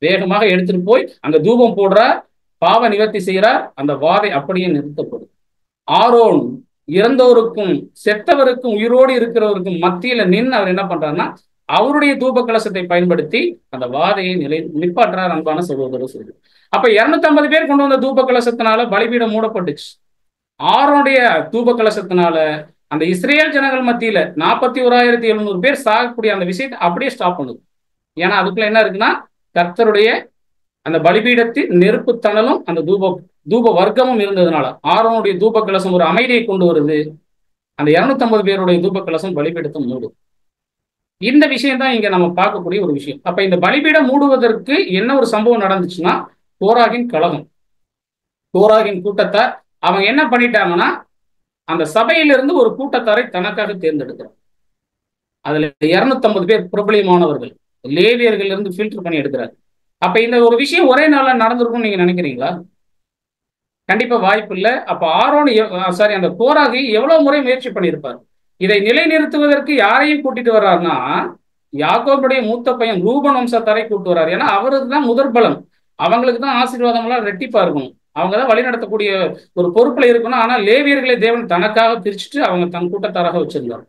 வேகமாக எடுத்துட்டு போய் அங்க தூபம் போடுறார், பாவ நிவர்த்தி செய்யறார், அந்த வாதை அப்படியே நிறுத்தப்படும். ஆரோன் இறந்தவருக்கும் செத்தவருக்கும் உயிரோடு இருக்கிறவருக்கும் மத்தியில நின்று அவர் என்ன பண்றாருன்னா அவருடைய தூப கலசத்தை பயன்படுத்தி அந்த வாதையை நிப்பாட்டுறார் அன்பான சகோதரர் சொல்லு. அப்ப 250 பேர் கொண்டு வந்த தூப கலசத்தினால பலிபீடம் மூடப்பட்டுச்சு. ஆரோனுடைய தூப கலசத்தினால அந்த இஸ்ரேல் ஜனங்கள் மத்தியில 41,700 பேர் சாகக்கூடிய அந்த விஷயத்தை அப்படியே ஸ்டாப் பண்ணுது. ஏன்னா அதுக்குள்ள என்ன இருக்குன்னா கர்த்தருடைய அந்த பலிபீடத்தின் நெருப்பு தணலும் அந்த தூப வர்க்கமும் இருந்ததுனால ஆரோனுடைய தூப கலசம் ஒரு அமைதியை கொண்டு வருது. அந்த 250 பேருடைய தூப கலசம் பலிபீடத்தை மூடும். இந்த விஷயம் தான் இங்க நம்ம பார்க்கக்கூடிய ஒரு விஷயம். அப்ப இந்த பலிபீடம் மூடுவதற்கு என்ன ஒரு சம்பவம் நடந்துச்சுன்னா கோராகின் கலகம், கோராகின் கூட்டத்தார் அவங்க என்ன பண்ணிட்டாங்கன்னா அந்த சபையிலிருந்து ஒரு கூட்டத்தாரை தனக்காக தேர்ந்தெடுக்கிறார். அதுல 250 பேர் பிரபலியமானவர்கள் லேவியர்கள் இருந்து ஃபில்டர் பண்ணி எடுக்கிறார். அப்ப இந்த ஒரு விஷயம் ஒரே நாள்ல நடந்திருக்கும்னு நீங்க நினைக்கிறீங்களா? கண்டிப்பா வாய்ப்பு இல்லை. அப்ப ஆரோன் அந்த கோராகி எவ்வளவு முறை முயற்சி பண்ணியிருப்பார். இதை நிலைநிறுத்துவதற்கு யாரையும் கூட்டிட்டு வர்றாருன்னா யாக்கோபுடைய மூத்த பையன் ரூபன் வம்சத்தாரை கூட்டு வர்றாரு. ஏன்னா அவருக்கு தான் முதற் பலம், அவங்களுக்கு தான் ஆசீர்வாதம் எல்லாம் ரெட்டிப்பா இருக்கணும், அவங்கதான் வழி நடத்தக்கூடிய ஒரு பொறுப்புல இருக்கணும். ஆனா லேவியர்களை தேவன் தனக்காக பிரிச்சுட்டு அவங்க தன் கூட்டத்தாராக வச்சிருந்தார்.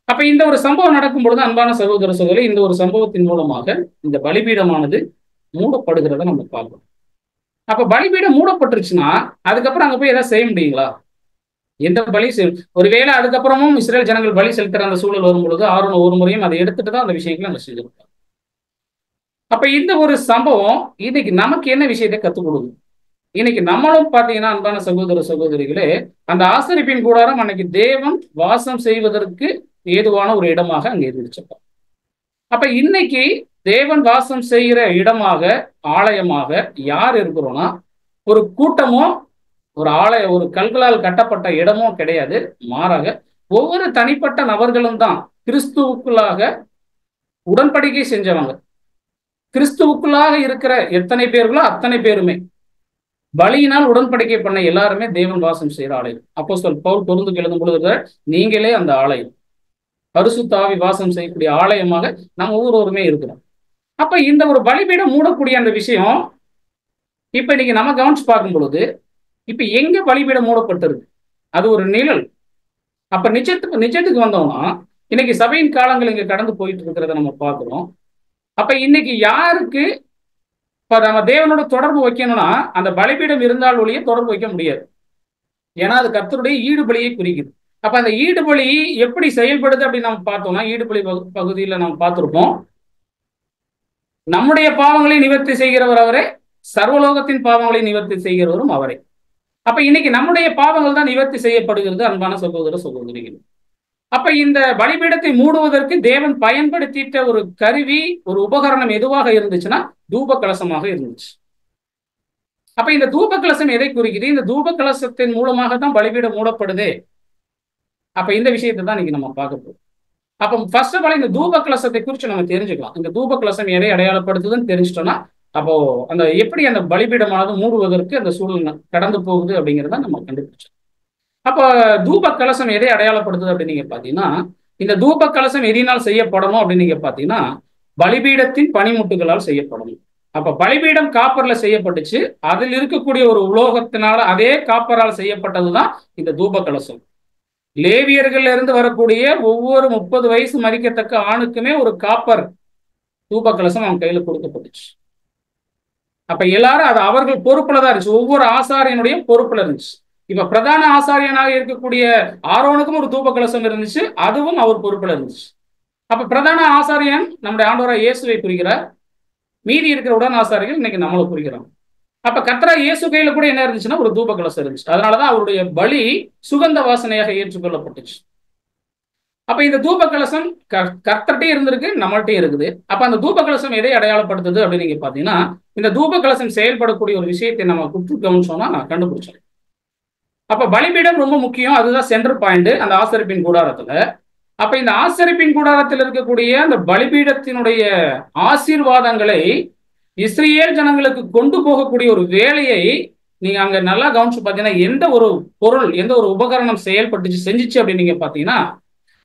அப்ப இந்த ஒரு சம்பவம் நடக்கும் பொழுது அன்பான சகோதர சகோதரி இந்த ஒரு சம்பவத்தின் மூலமாக இந்த பலிபீடமானது மூடப்படுகிறத நம்ம பார்க்கணும். அப்ப பலிபீடம் மூடப்பட்டுருச்சுன்னா அதுக்கப்புறம் அங்க போய் ஏதாவது செய்ய முடியுங்களா? எந்த பலி ஒருவேளை அதுக்கப்புறமும் இஸ்ரேல் ஜனங்கள் பலி செலுத்துற அந்த சூழல் வரும் பொழுது ஆரோன் ஒரு முறையும் அதை எடுத்துட்டு தான் அந்த விஷயங்களை நம்ம செஞ்சிருப்பாங்க. அப்ப இந்த ஒரு சம்பவம் இன்னைக்கு நமக்கு என்ன விஷயத்தை கத்துக் கொடுக்கும்? இன்னைக்கு நம்மளும் பாத்தீங்கன்னா அன்பான சகோதர சகோதரிகளே அந்த ஆசரிப்பின் கூடாரம் அன்னைக்கு தேவன் வாசம் செய்வதற்கு ஏதுவான ஒரு இடமாக அங்க இருந்துச்சப்பா. அப்ப இன்னைக்கு தேவன் வாசம் செய்கிற இடமாக ஆலயமாக யார் இருக்கிறோம்னா ஒரு கூட்டமோ ஒரு கல்களால் கட்டப்பட்ட இடமோ கிடையாது. மாறாக ஒவ்வொரு தனிப்பட்ட நபர்களும் தான் கிறிஸ்துவுக்குள்ளாக உடன்படிக்கை செஞ்சவங்க. கிறிஸ்துவுக்குள்ளாக இருக்கிற எத்தனை பேர்களோ அத்தனை பேருமே பலியினால் உடன்படிக்கை பண்ண எல்லாருமே தேவன் வாசம் செய்கிற ஆலயம். அப்போஸ்தலன் பவுல் கொரிந்துக்கு எழுதும் பொழுது நீங்களே அந்த ஆலயம், பரிசுத்த ஆவி வாசம் செய்யக்கூடிய ஆலயமாக நம்ம ஒவ்வொருவருமே இருக்கிறோம். அப்ப இந்த ஒரு பலிபீடம் மூடக்கூடிய அந்த விஷயம் இப்ப இன்னைக்கு நம்ம கவனிச்சு பார்க்கும் பொழுது இப்ப எங்க பலிபீடம் மூடப்பட்டிருக்கு? அது ஒரு நிழல். அப்ப நிச்சயத்துக்கு வந்தோம்னா இன்னைக்கு சபையின் காலங்கள் இங்க கடந்து போயிட்டு இருக்கிறத நம்ம பார்க்கிறோம். அப்ப இன்னைக்கு யாருக்கு இப்ப நம்ம தேவனோட தொடர்பு வைக்கணும்னா அந்த பலிபீடம் இருந்தால் ஒழிய தொடர்பு வைக்க முடியாது. ஏன்னா அது கர்த்தருடைய ஈடுபலியை குறிக்குது. அப்ப அந்த ஈடுபலி எப்படி செயல்படுது அப்படின்னு நம்ம பார்த்தோம்னா ஈடுபலி பகுதியில நம்ம பார்த்திருப்போம். நம்முடைய பாவங்களை நிவர்த்தி செய்கிறவர் அவரே, சர்வலோகத்தின் பாவங்களை நிவர்த்தி செய்கிறவரும் அவரே. அப்ப இன்னைக்கு நம்முடைய பாவங்கள் தான் நிவர்த்தி செய்யப்படுகிறது அன்பான சகோதர சகோதரிகள். அப்ப இந்த பலிபீடத்தை மூடுவதற்கு தேவன் பயன்படுத்திட்ட ஒரு கருவி, ஒரு உபகரணம் எதுவாக இருந்துச்சுன்னா தூப கலசமாக இருந்துச்சு. அப்ப இந்த தூப கலசம் எதை குறிக்குது? இந்த தூப கலசத்தின் மூலமாக தான் பலிபீடம் மூடப்படுது. அப்ப இந்த விஷயத்தை தான் இன்னைக்கு நம்ம பார்க்க போறோம். அப்ப ஃபர்ஸ்ட் ஆஃப் ஆல் இந்த தூப கலசத்தை குறித்து நம்ம தெரிஞ்சுக்கலாம். இந்த தூப கலசம் எதை அடையாளப்படுத்துதுன்னு தெரிஞ்சிட்டோம்னா அப்போ அந்த எப்படி அந்த பலிபீடமானது மூடுவதற்கு அந்த சூழ்நிலை கடந்து போகுது அப்படிங்கிறத நம்ம கண்டுபிடிச்சோம். அப்போ தூப கலசம் எதை அடையாளப்படுத்துது அப்படின்னு நீங்க பாத்தீங்கன்னா இந்த தூப கலசம் எதினால் செய்யப்படணும் அப்படின்னு நீங்க பாத்தீங்கன்னா பலிபீடத்தின் பனிமுட்டுகளால் செய்யப்படணும். அப்ப பலிபீடம் காப்பர்ல செய்யப்பட்டுச்சு. அதில் இருக்கக்கூடிய ஒரு உலோகத்தினால அதே காப்பரால் செய்யப்பட்டதுதான் இந்த தூப கலசம். லேவியர்கள்ல இருந்து வரக்கூடிய ஒவ்வொரு 30 வயசு மதிக்கத்தக்க ஆணுக்குமே ஒரு காப்பர் தூப கலசம் அவன் கையில கொடுக்கப்பட்டுச்சு. அப்ப எல்லாரும் அது அவர்கள் பொறுப்புல தான் இருந்துச்சு. ஒவ்வொரு ஆசாரியனுடைய பொறுப்புல இருந்துச்சு. இப்ப பிரதான ஆசாரியனாக இருக்கக்கூடிய ஆரோனுக்கும் ஒரு தூப கலசம் இருந்துச்சு, அதுவும் அவர் பொறுப்புல இருந்துச்சு. அப்ப பிரதான ஆசாரியன் நம்முடைய ஆண்டவராகிய இயேசுவை குறிக்கிறார். மீதி இருக்கிற உடன் ஆசாரியர்கள் இன்னைக்கு நம்மளை குறிக்கிறோம். அப்ப கர்த்தராகிய இயேசு கையில கூட என்ன இருந்துச்சுன்னா ஒரு தூப கலசம் இருந்துச்சு. அதனாலதான் அவருடைய பலி சுகந்த வாசனையாக ஏற்றுக்கொள்ளப்பட்டுச்சு. அப்ப இந்த தூப கலசம் கர்த்தர்கிட்டே இருந்திருக்கு, நம்மள்கிட்டே இருக்குது. அப்ப அந்த தூப கலசம் எதை அடையாளப்படுத்துது அப்படின்னு நீங்க பாத்தீங்கன்னா இந்த தூப கலசம் செயல்படக்கூடிய ஒரு விஷயத்தை நம்ம குற்று கவனிச்சோம்னா கண்டுபிடிச்சோம். அப்ப பலிபீடம் ரொம்ப முக்கியம். அதுதான் சென்டர் பாயிண்ட் அந்த ஆசரிப்பின் கூடாரத்துல. அப்ப இந்த ஆசரிப்பின் கூடாரத்தில் இருக்கக்கூடிய அந்த பலிபீடத்தினுடைய ஆசீர்வாதங்களை இஸ்ரேல் ஜனங்களுக்கு கொண்டு போகக்கூடிய ஒரு வேலையை நீங்க அங்க நல்லா கவனிச்சு பாத்தீங்கன்னா எந்த ஒரு பொருள், எந்த ஒரு உபகரணம் செயல்பட்டுச்சு செஞ்சிச்சு அப்படின்னு நீங்க பாத்தீங்கன்னா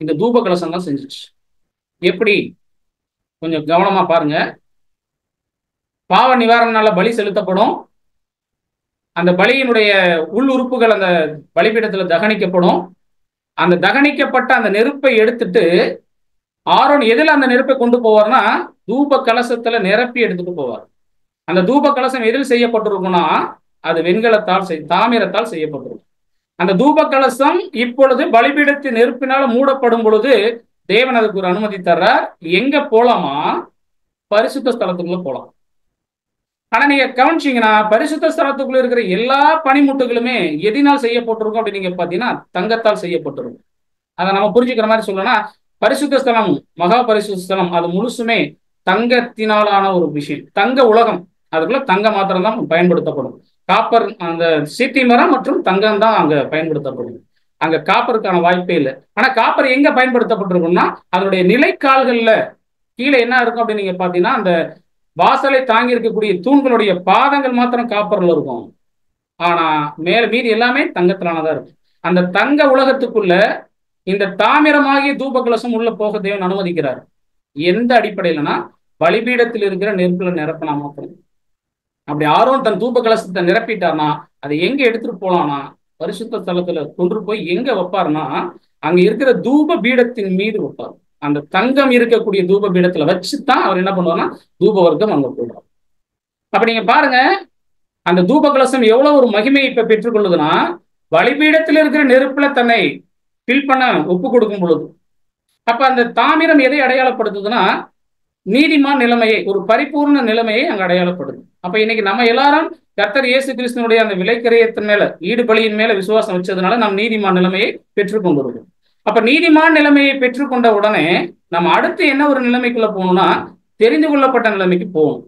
இந்த தூப கலசம் தான் செஞ்சிச்சு. எப்படி? கொஞ்சம் கவனமா பாருங்க. பாவ நிவாரண பலி செலுத்தப்படும். அந்த பலியினுடைய உள் உறுப்புகள் அந்த பலிபீடத்துல தகனிக்கப்படும். அந்த தகனிக்கப்பட்ட அந்த நெருப்பை எடுத்துட்டு ஆரோன் எதில் அந்த நெருப்பை கொண்டு போவார்னா தூப கலசத்துல நிரப்பி எடுத்துட்டு போவார். அந்த தூப கலசம் எதில் செய்யப்பட்டிருக்கும்னா அது வெண்கலத்தால் தாமிரத்தால் செய்யப்பட்டிருக்கும். அந்த தூப கலசம் இப்பொழுது பலிபீடத்தின் நெருப்பினால மூடப்படும் பொழுது தேவன் அதுக்கு ஒரு அனுமதி தர்றார். எங்க போலாமா? பரிசுத்த ஸ்தலத்துக்குள்ள போலாம். ஆனா நீங்க கவனிச்சீங்கன்னா பரிசுத்த ஸ்தலத்துக்குள்ள இருக்கிற எல்லா பனிமுட்டுகளுமே எதினால் செய்யப்பட்டிருக்கும் அப்படின்னு நீங்க பாத்தீங்கன்னா தங்கத்தால் செய்யப்பட்டிருக்கும். அதை நம்ம புரிஞ்சுக்கிற மாதிரி சொல்லணும்னா பரிசுத்த ஸ்தலம், மகா பரிசுத்த ஸ்தலம் அது முழுசுமே தங்கத்தினாலான ஒரு விஷயம். தங்க உலகம், அதுக்குள்ள தங்க மாத்திரம் தான் பயன்படுத்தப்படும். காப்பர், அந்த சீட்டி மரம் மற்றும் தங்கம் தான் அங்க பயன்படுத்தப்படும். அங்க காப்பருக்கான வாய்ப்பே இல்லை. ஆனா காப்பர் எங்க பயன்படுத்தப்பட்டிருக்கும்னா அதனுடைய நிலைக்கால்கள்ல கீழே என்ன இருக்கும் அப்படின்னு நீங்க பாத்தீங்கன்னா அந்த வாசலை தாங்கி இருக்கக்கூடிய தூண்களுடைய பாதங்கள் மாத்திரம் காப்பர்ல இருக்கும். ஆனா மீதி எல்லாமே தங்கத்திலானதான் இருக்கும். அந்த தங்க உலகத்துக்குள்ள இந்த தாமிரமாகிய தூப கலசம் உள்ள போக தேவன் அனுமதிக்கிறார். எந்த அடிப்படையிலனா பலிபீடத்தில் இருக்கிற நெருப்புல நிரப்பினா மாத்திரம். அப்படி ஆரோன் தன் தூப கலசத்தை நிரப்பிட்டார்னா அதை எங்க எடுத்துட்டு போலாம்னா பரிசுத்த ஸ்தலத்துல கொண்டு போய் எங்க வைப்பார்னா அங்க இருக்கிற தூப பீடத்தின் மீது வைப்பார். அந்த தங்கம் இருக்கக்கூடிய தூப பீடத்துல வச்சுதான் அவர் என்ன பண்ணுவார்னா தூப வர்க்கம் அங்க போடுறார். அப்ப நீங்க பாருங்க அந்த தூப கலசம் எவ்வளவு ஒரு மகிமையை இப்ப பெற்றுக்கொள்ளுதுன்னா பலிபீடத்தில் இருக்கிற நெருப்புல தன்னை ஃபில் பண்ண ஒப்பு கொடுக்கும் பொழுது அப்ப அந்த தாமிரம் எதை அடையாளப்படுத்துதுன்னா நீதிமான் நிலைமையை, ஒரு பரிபூர்ண நிலைமையை அங்க அடையாளப்படுது. அப்ப இன்னைக்கு நம்ம எல்லாரும் கர்த்தர் இயேசு கிறிஸ்துவனுடைய அந்த விலைக்கரியத்தின் மேல ஈடுபலியின் மேல விசுவாசம் வச்சதுனால நம்ம நீதிமான் நிலைமையை பெற்றுக்கொண்டிருக்கோம். அப்ப நீதிமான் நிலைமையை பெற்றுக்கொண்ட உடனே நம்ம அடுத்து என்ன ஒரு நிலைமைக்குள்ள போகணும்னா தெரிந்து கொள்ளப்பட்ட நிலைமைக்கு போகணும்.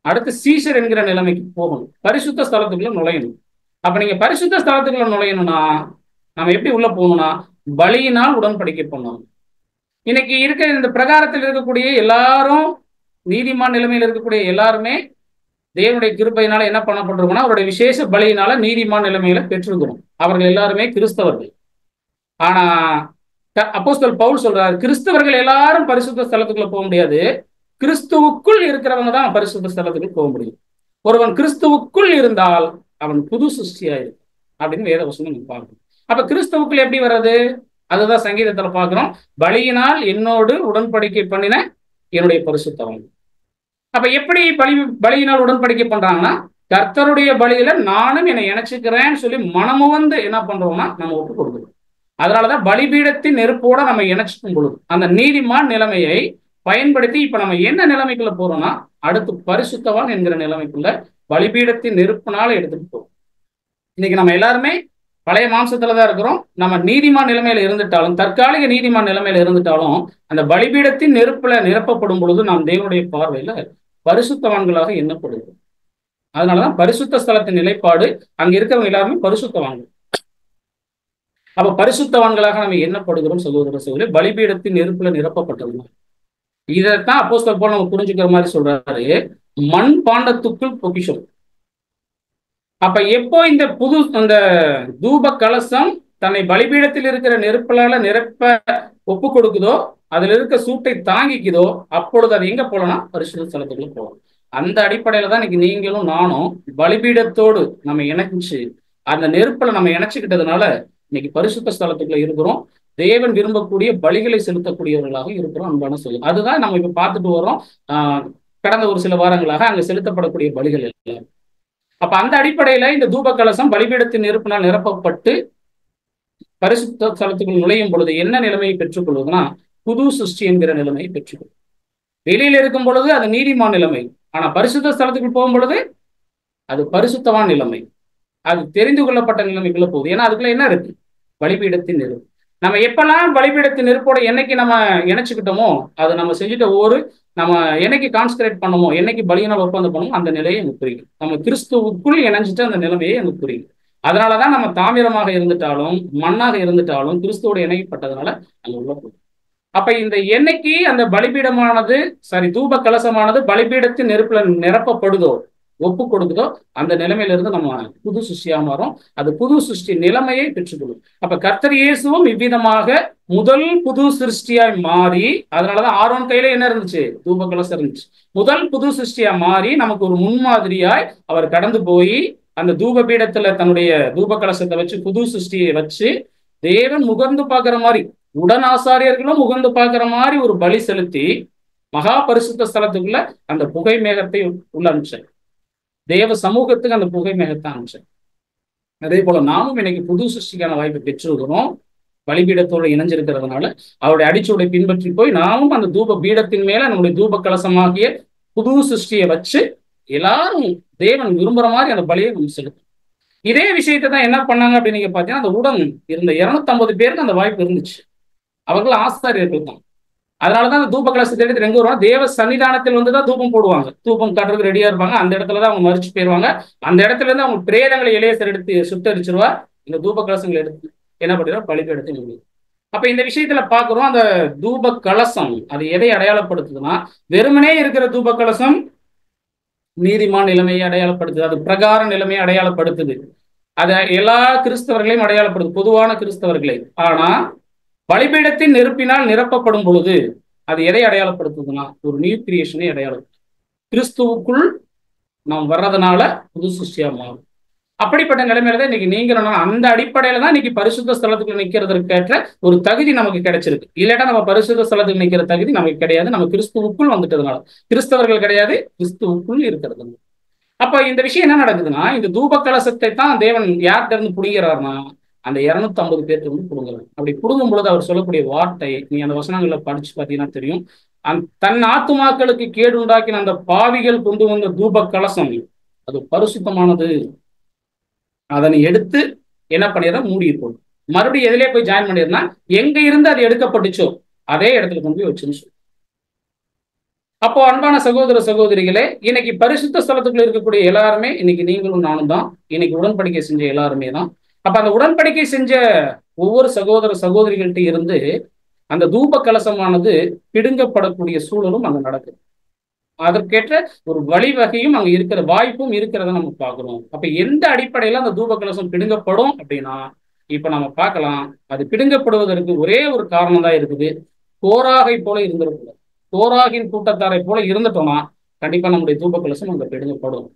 அடுத்து சீஷர் என்கிற நிலைமைக்கு போகணும். பரிசுத்த ஸ்தலத்துக்குள்ள நுழையணும். அப்ப நீங்க பரிசுத்த ஸ்தலத்துக்குள்ள நுழையணும்னா நம்ம எப்படி உள்ள போகணும்னா பலியினால் உடன்படிக்கை பண்ணணும். இன்னைக்கு இருக்கிற இந்த பிரகாரத்தில் இருக்கக்கூடிய எல்லாரும், நீதிமான் நிலைமையில் இருக்கக்கூடிய எல்லாருமே தேவனுடைய கிருபையினால என்ன பண்ணப்பட்டிருக்கோம்னா அவருடைய விசேஷ பலியினால நீதிமான் நிலைமையில பெற்றிருக்கிறோம். அவர்கள் எல்லாருமே கிறிஸ்தவர்கள். ஆனா அப்போஸ்தலர் பவுல் சொல்றாரு, கிறிஸ்தவர்கள் எல்லாரும் பரிசுத்த ஸ்தலத்துக்குள்ள போக முடியாது, கிறிஸ்துவுக்குள் இருக்கிறவங்க தான் பரிசுத்த ஸ்தலத்துக்கு போக முடியும். ஒருவன் கிறிஸ்துவுக்குள் இருந்தால் அவன் புது சிருஷ்டியாயிருக்கு அப்படின்னு வேத வசனம் நம்ம பார்க்கணும். அப்ப கிறிஸ்துவுக்குள் எப்படி வர்றது? அதுதான் சங்கீதத்துல பார்க்கிறோம், பலியினால் என்னோடு உடன்படிக்கை பண்ணின என்னுடைய பரிசுத்தவன். அப்ப எப்படி பலியினால் உடன்படிக்கை பண்றாங்கன்னா, கர்த்தருடைய பலியில நானும் என்னை இணைச்சுக்கிறேன்னு சொல்லி மனமுவந்து என்ன பண்றோம்னா நம்ம ஒப்பு கொடுக்குறோம். அதனாலதான் பலிபீடத்தின் நெருப்போட நம்ம இணைச்சிக்கும் பொழுது அந்த நீதிமான் நிலைமையை பயன்படுத்தி இப்ப நம்ம என்ன நிலைமைக்குள்ள போறோம்னா அடுத்து பரிசுத்தவான் என்கிற நிலைமைக்குள்ள பலிபீடத்தின் நெருப்புனால எடுத்துட்டு போறோம். இன்னைக்கு நம்ம எல்லாருமே பழைய மாம்சத்துலதான் இருக்கிறோம். நம்ம நீதிமான் நிலைமையில இருந்துட்டாலும், தற்காலிக நீதிமான் நிலைமையில இருந்துட்டாலும், அந்த பலிபீடத்தின் நெருப்புல நிரப்பப்படும் பொழுது நாம் தேவனுடைய பார்வையில பரிசுத்தவான்களாக எண்ணப்படுகிறோம். அதனாலதான் பரிசுத்த ஸ்தலத்தின் நிலைப்பாடு, அங்க இருக்கிறவங்க எல்லாருமே பரிசுத்தவான்கள். அப்ப பரிசுத்தவான்களாக நம்ம எண்ணப்படுகிறோம் சகோதர சகோதரி, பலிபீடத்தின் நெருப்புல நிரப்பப்பட்டது. இதைத்தான் அப்போஸ்தலர் பவுல் நம்ம புரிஞ்சுக்கிற மாதிரி சொல்றாரு, மண் பாண்டத்துக்குள் பொக்கிஷம். அப்ப எப்போ இந்த அந்த தூப கலசம் தன்னை பலிபீடத்தில் இருக்கிற நெருப்பலால நிரப்ப ஒப்பு கொடுக்குதோ, அதுல இருக்க சூட்டை தாங்கிக்குதோ, அப்பொழுது அது எங்க போலனா பரிசுத்த ஸ்தலத்துக்குள்ள போகும். அந்த அடிப்படையில தான் இன்னைக்கு நீங்களும் நானும் பலிபீடத்தோடு நம்ம இணைச்சு அந்த நெருப்புல நம்ம இணைச்சுக்கிட்டதுனால இன்னைக்கு பரிசுத்த ஸ்தலத்துக்குள்ள இருக்கிறோம். தேவன் விரும்பக்கூடிய பலிகளை செலுத்தக்கூடியவர்களாக இருக்கிறோம். அன்பான சொல்லு, அதுதான் நம்ம இப்ப பார்த்துட்டு வரோம். கடந்த ஒரு சில வாரங்களாக அங்க செலுத்தப்படக்கூடிய பலிகள் எல்லாம். அப்ப அந்த அடிப்படையில இந்த தூப கலசம் பலிபீடத்தின் நெருப்பினால் நிரப்பப்பட்டு பரிசுத்த ஸ்தலத்துக்குள் நுழையும் பொழுது என்ன நிலைமையை பெற்றுக்கொள்வதுன்னா புது சிருஷ்டி என்கிற நிலைமையை பெற்றுக்கொள்ளும். வெளியில இருக்கும் பொழுது அது நீதிமான் நிலைமை, ஆனா பரிசுத்த ஸ்தலத்துக்குள் போகும் பொழுது அது பரிசுத்தவான் நிலைமை, அது தெரிந்து கொள்ளப்பட்ட நிலைமைக்குள்ள போகுது. ஏன்னா அதுக்குள்ள என்ன இருக்கு? பலிபீடத்தின் நெருப்பு. நம்ம எப்பெல்லாம் பலிபீடத்தின் நெருப்போட என்னைக்கு நம்ம இணைச்சுக்கிட்டோமோ, அது நம்ம செஞ்சுட்ட நம்ம என்னைக்கு கான்சன்ட்ரேட் பண்ணமோ, என்னைக்கு பலியினால் ஒப்பந்தம் பண்ணமோ அந்த நிலையை எனக்கு புரியும். நம்ம கிறிஸ்துவுக்குள் இணைஞ்சிட்டு அந்த நிலைமையை எனக்கு புரியும். அதனாலதான் நம்ம தாமிரமாக இருந்துட்டாலும் மண்ணாக இருந்துட்டாலும் கிறிஸ்துவோட இணைக்கப்பட்டதுனால நம்ம உள்ள போகும். அப்ப இந்த என்னைக்கு அந்த பலிபீடமானது தூப கலசமானது பலிபீடத்தின் நெருப்புல நிரப்பப்படுதோ, ஒப்பு கொடுக்குதோ, அந்த நிலைமையில இருந்து நம்ம புது சிருஷ்டியா மாறும். அது புது சிருஷ்டி நிலைமையை பெற்றுக்கொள்ளும். அப்ப கர்த்தர் இயேசுவும் இவ்விதமாக முதல் புது சிருஷ்டியாய் மாறி, அதனாலதான் ஆரோன் கையில என்ன இருந்துச்சு? தூப கலசம் இருந்துச்சு. முதல் புது சிருஷ்டியா மாறி நமக்கு ஒரு முன்மாதிரியாய் அவர் கடந்து போய் அந்த தூப பீடத்துல தன்னுடைய தூப கலசத்தை வச்சு புது சிருஷ்டியை வச்சு தேவன் முகர்ந்து பார்க்கிற மாதிரி, உடன் ஆசாரியர்களும் முகர்ந்து பார்க்கிற மாதிரி ஒரு பலி செலுத்தி மகா பரிசுத்த ஸ்தலத்துக்குள்ள அந்த புகை மேகத்தை உள்ள அனுப்பிச்சார். தேவ சமூகத்துக்கு அந்த புகை மேகத்தை அனுப்பிச்சார். அதே போல நாமும் இன்னைக்கு புது சிருஷ்டிக்கான வாய்ப்பை பெற்றிருக்கிறோம். பலிபீடத்தோடு இணைஞ்சிருக்கிறதுனால அவருடைய அடிச்சுவடை பின்பற்றி போய் நாமும் அந்த தூப பீடத்தின் மேல நம்முடைய தூப கலசமாகிய புது சிருஷ்டியை வச்சு எல்லாரும் தேவன் விரும்புற மாதிரி அந்த பலியை நம்ம செலுத்தும். இதே விஷயத்தை தான் என்ன பண்ணாங்க அப்படின்னு நீங்க பாத்தீங்கன்னா, அந்த உடன் இருந்த 250 பேருக்கு அந்த வாய்ப்பு இருந்துச்சு. அவர்கள் ஆசாரியர்கள் தான். அதனாலதான் அந்த தூப கலசத்தை எடுத்து எங்க வருவாங்க? தேவ சன்னிதானத்தில் வந்துதான் தூபம் போடுவாங்க. தூபம் காட்டுறதுக்கு ரெடியா இருப்பாங்க. அந்த இடத்துலதான் அவங்க மறிச்சு போயிருவாங்க. அந்த இடத்துல இருந்து அவங்க பிரேதங்களை எலேசர் எடுத்து சுட்டரிச்சிருவா. இந்த தூப கலசங்களை எடுத்து என்ன பண்ணிடுவா? பலிபீடத்தை முடியும். அப்ப இந்த விஷயத்துல பாக்குறோம், அந்த தூப கலசம் அது எதை அடையாளப்படுத்துதுன்னா, வெறுமனே இருக்கிற தூப கலசம் நீதிமான் நிலைமையை அடையாளப்படுத்துது, அது பிரகார நிலைமையை அடையாளப்படுத்துது, அது எல்லா கிறிஸ்தவர்களையும் அடையாளப்படுது, பொதுவான கிறிஸ்தவர்களை. ஆனா பலிபீடத்தின் நெருப்பினால் நிரப்பப்படும் பொழுது அது எதை அடையாளப்படுத்துதுன்னா ஒரு நியூ கிரியேஷனை அடையாளப்படுத்தும். கிறிஸ்துவுக்குள் நாம் வர்றதுனால புது சிருஷ்டியா மாறும். அப்படிப்பட்ட நிலைமையில தான் இன்னைக்கு நீங்க அந்த அடிப்படையில தான் இன்னைக்கு பரிசுத்த ஸ்தலத்துக்கு நிற்கிறதுக்கேற்ற ஒரு தகுதி நமக்கு கிடைச்சிருக்கு. இல்லாட்டா நம்ம பரிசுத்த ஸ்தலத்துக்கு நிற்கிற தகுதி நமக்கு கிடையாது. நம்ம கிறிஸ்துவுக்குள் வந்துட்டதுனால. கிறிஸ்தவர்கள் கிடையாது, கிறிஸ்துவுக்குள் இருக்கிறது. அப்ப இந்த விஷயம் என்ன நடக்குதுன்னா, இந்த தூப கலசத்தை தான் தேவன் யார்கிட்ட இருந்து புடுங்கிறாருன்னா அந்த 250 பேருக்கு வந்து புடுங்குறாரு. அப்படி புடுங்கும் பொழுது அவர் சொல்லக்கூடிய வார்த்தை, நீ அந்த வசனங்களை படிச்சு பார்த்தீங்கன்னா தெரியும். தன் ஆத்துமாக்களுக்கு கேடு உண்டாக்கின அந்த பாவிகள் கொண்டு வந்த தூப கலசம் அது பரிசுத்தமானது. அதனை எடுத்து என்ன பண்ணிடுறா? மூடி போடும். மறுபடியும் எதிலே போய் ஜாயின் பண்ணிடுறா? எங்க இருந்து அது எடுக்கப்பட்டுச்சோ அதே இடத்துல கொண்டு போய் வச்சுன்னு சொல்லு. அப்போ அன்பான சகோதர சகோதரிகளே, இன்னைக்கு பரிசுத்த ஸ்தலத்துக்குள்ள இருக்கக்கூடிய எல்லாருமே இன்னைக்கு நீங்களும் நானும் தான். இன்னைக்கு உடன்படிக்கை செஞ்ச எல்லாருமே தான். அப்ப அந்த உடன்படிக்கை செஞ்ச ஒவ்வொரு சகோதர சகோதரிகள்கிட்ட இருந்து அந்த தூப கலசமானது பிடுங்கப்படக்கூடிய சூழலும் அங்க நடக்குது. அதற்கேற்ற ஒரு வழிவகையும் அங்க இருக்கிற வாய்ப்பும் இருக்கிறத நம்ம பார்க்கிறோம். அப்ப எந்த அடிப்படையில அந்த தூப கலசம் பிடுங்கப்படும் அப்படின்னா, இப்ப நம்ம பார்க்கலாம், அது பிடுங்கப்படுவதற்கு ஒரே ஒரு காரணம் தான் இருக்குது. கோராகை போல இருந்திருக்கூடாது. கோராகின் கூட்டத்தாரை போல இருந்துட்டோம்னா கண்டிப்பா நம்முடைய தூப கலசம் அங்க பிடுங்கப்படும்.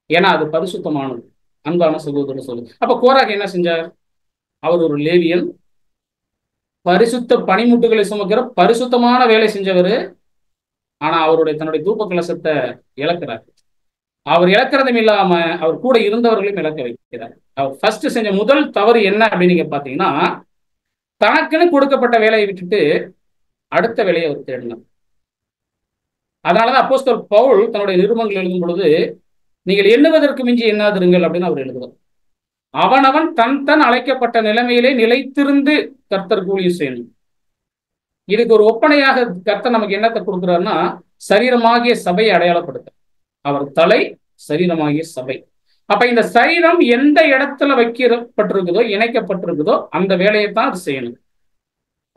ஏன்னா அது பரிசுத்தமானது. அன்பான சகோதரர் சொல்லு. அப்ப கோராக என்ன செஞ்சார்? அவர் ஒரு லேவியன், பரிசுத்த பனிமுட்டுகளை சுமக்கிற பரிசுத்தமான வேலை செஞ்சவர். ஆனா அவருடைய தன்னுடைய தூப கலசத்தை இழக்கிறார். அவர் இழக்கிறதும் இல்லாம அவர் கூட இருந்தவர்களையும் இழக்க வைக்கிறார். அவர் ஃபர்ஸ்ட் செஞ்ச முதல் தவறு என்ன அப்படின்னு நீங்க பாத்தீங்கன்னா, தனக்குன்னு கொடுக்கப்பட்ட வேலையை விட்டுட்டு அடுத்த வேலையை அவர் தேடினார். அதனாலதான் அப்போஸ்தலர் பவுல் தன்னுடைய நிருபங்கள் எழுதும் பொழுது, நீங்கள் எண்ணுவதற்கு மிஞ்சி எண்ணாதிருங்கள் அப்படின்னு அவர் எழுதுவார். அவனவன் தன் அழைக்கப்பட்ட நிலைமையிலே நிலைத்திருந்து கர்த்தர் ஊழியம் செய்யணும். இதுக்கு ஒரு ஒப்பனையாக கர்த்தர் நமக்கு என்னத்தை கொடுக்குறாருன்னா, சரீரமாகிய சபையை அடையாளப்படுத்த. அவர் தலை, சரீரமாகிய சபை. அப்ப இந்த சரீரம் எந்த இடத்துல வைக்கப்பட்டிருக்குதோ, இணைக்கப்பட்டிருக்குதோ அந்த வேலையை தான் அது செய்யணும்.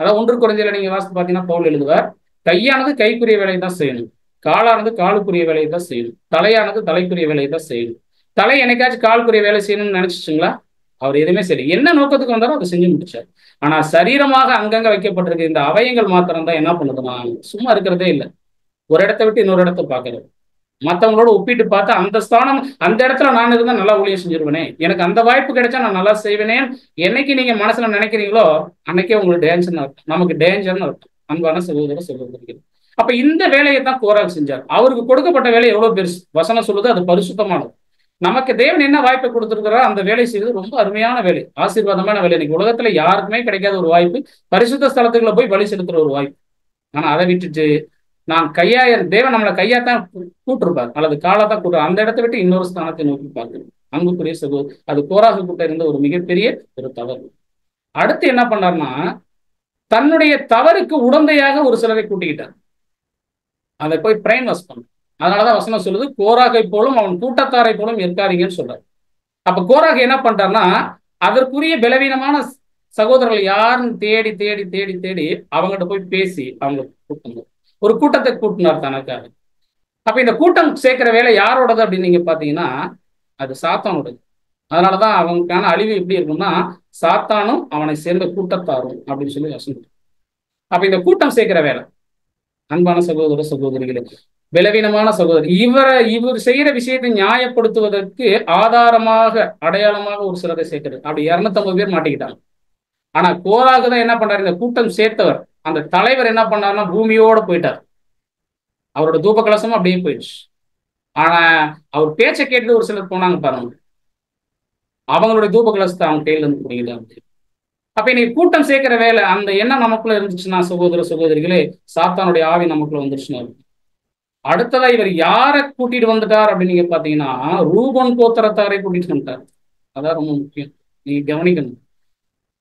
அதாவது 1 கொரிந்தியர்ல நீங்க வாசித்து பார்த்தீங்கன்னா பவுல் எழுதுவார், கையானது கைக்குரிய வேலையை தான் செய்யணும், காலானது காலுக்குரிய வேலையை தான் செய்யணும், தலையானது தலைக்குரிய வேலையை தான் செய்யணும். தலை என்னைக்காச்சும் காலுக்குரிய வேலை செய்யணும்னு நினைச்சிச்சுங்களா? அவர் எதுவுமே சரி, என்ன நோக்கத்துக்கு வந்தாரோ அதை செஞ்சு முடிச்சார். ஆனா சரீரமாக அங்கங்க வைக்கப்பட்டிருக்க இந்த அவயங்கள் மாத்திரம் தான் என்ன பண்ணுதுன்னா, சும்மா இருக்கிறதே இல்லை. ஒரு இடத்தை விட்டு இன்னொரு இடத்த பார்க்கறது. மற்றவங்களோட ஒப்பிட்டு பார்த்தா அந்த ஸ்தானம், அந்த இடத்துல நான் இருந்தா நல்லா ஊழியம் செஞ்சிருவேனே, எனக்கு அந்த வாய்ப்பு கிடைச்சா நான் நல்லா செய்வேனே, என்னைக்கு நீங்க மனசுல நினைக்கிறீங்களோ அன்னைக்கே உங்களுக்கு டேஞ்சர்னு அர்த்தம், நமக்கு டேஞ்சர்னு அர்த்தம். அன்பான சகோதரர் சொல்லிருக்கிறது. அப்ப இந்த வேலையை தான் கோராக் செஞ்சார். அவருக்கு கொடுக்கப்பட்ட வேலை எவ்வளவு பெருசு, வசனம் சொல்லுது அது பரிசுத்தமானது. நமக்கு தேவன் என்ன வாய்ப்பை கொடுத்திருக்கிறாரோ அந்த வேலை செய்வது ரொம்ப அருமையான வேலை, ஆசீர்வாதமான வேலை. இன்னைக்கு உலகத்துல யாருக்குமே கிடைக்காத ஒரு வாய்ப்பு, பரிசுத்த ஸ்தலத்துக்குள்ள போய் பலி செலுத்துற ஒரு வாய்ப்பு. ஆனா அதை விட்டுட்டு நான் தேவன் நம்மளை கையாத்தான் கூட்டிருப்பார் அல்லது காலாத்தான் கூட்டுறார், அந்த இடத்தை விட்டு இன்னொரு ஸ்தானத்தை நோக்கி பார்க்கணும். அன்புக்குரிய சகோதரர், அது கோராகு கூட்ட இருந்த ஒரு மிகப்பெரிய ஒரு தவறு. அடுத்து என்ன பண்ணார்னா, தன்னுடைய தவறுக்கு உடந்தையாக ஒரு சிலரை கூட்டிக்கிட்டார். அதை போய் பிரைன் வாஷ் பண்ண. அதனாலதான் வசனம் சொல்லுது, கோராகை போலும் அவன் கூட்டத்தாரை போலும் இருக்காதீங்கன்னு சொல்றாரு. அப்ப கோராக என்ன பண்றாருன்னா, அதற்குரிய பலவீனமான சகோதரர்கள் யாருன்னு தேடி தேடி தேடி தேடி அவங்ககிட்ட போய் பேசி அவங்க கூட்டணும். ஒரு கூட்டத்தை கூட்டினார் தனக்காக. அப்ப இந்த கூட்டம் சேர்க்கிற வேலை யாரோடது அப்படின்னு நீங்க பாத்தீங்கன்னா, அது சாத்தானோடது. அதனாலதான் அவங்களுக்கான அழிவு எப்படி இருக்கும்னா, சாத்தானும் அவனை சேர்ந்த கூட்டத்தாரும் அப்படின்னு சொல்லி வசனம். அப்ப இந்த கூட்டம் சேர்க்கிற வேலை, அன்பான சகோதர சகோதரிகளே, பலவீனமான சகோதரி, இவர் செய்யற விஷயத்தை நியாயப்படுத்துவதற்கு ஆதாரமாக அடையாளமாக ஒரு சிலரை சேர்க்கிறது. அப்படி 250 பேர் மாட்டிக்கிட்டாங்க. ஆனா கோராக தான் என்ன பண்றாரு, இந்த கூட்டம் சேர்த்தவர் அந்த தலைவர் என்ன பண்ணாருன்னா பூமியோட போயிட்டார். அவரோட தூப கலசமும் அப்படியே போயிடுச்சு. ஆனா அவர் பேச்சை கேட்டு ஒரு சிலர் போனாங்க பாருங்க, அவங்களுடைய தூப கலசத்தை அவங்க கையில இருந்து பிடிக்கல. அப்ப இன்னைக்கு கூட்டம் சேர்க்கிற வேலை அந்த எண்ணம் நமக்குள்ள இருந்துச்சுன்னா சகோதர சகோதரிகளே, சாத்தானுடைய ஆவி நமக்குள்ள வந்துருச்சுன்னா. அடுத்ததா இவர் யாரை கூட்டிட்டு வந்துட்டார் அப்படின்னு நீங்க பாத்தீங்கன்னா, ரூபன் கோத்திரத்தாரை கூட்டிட்டு வந்துட்டார். அதான் ரொம்ப முக்கியம், நீங்க கவனிக்கணும்.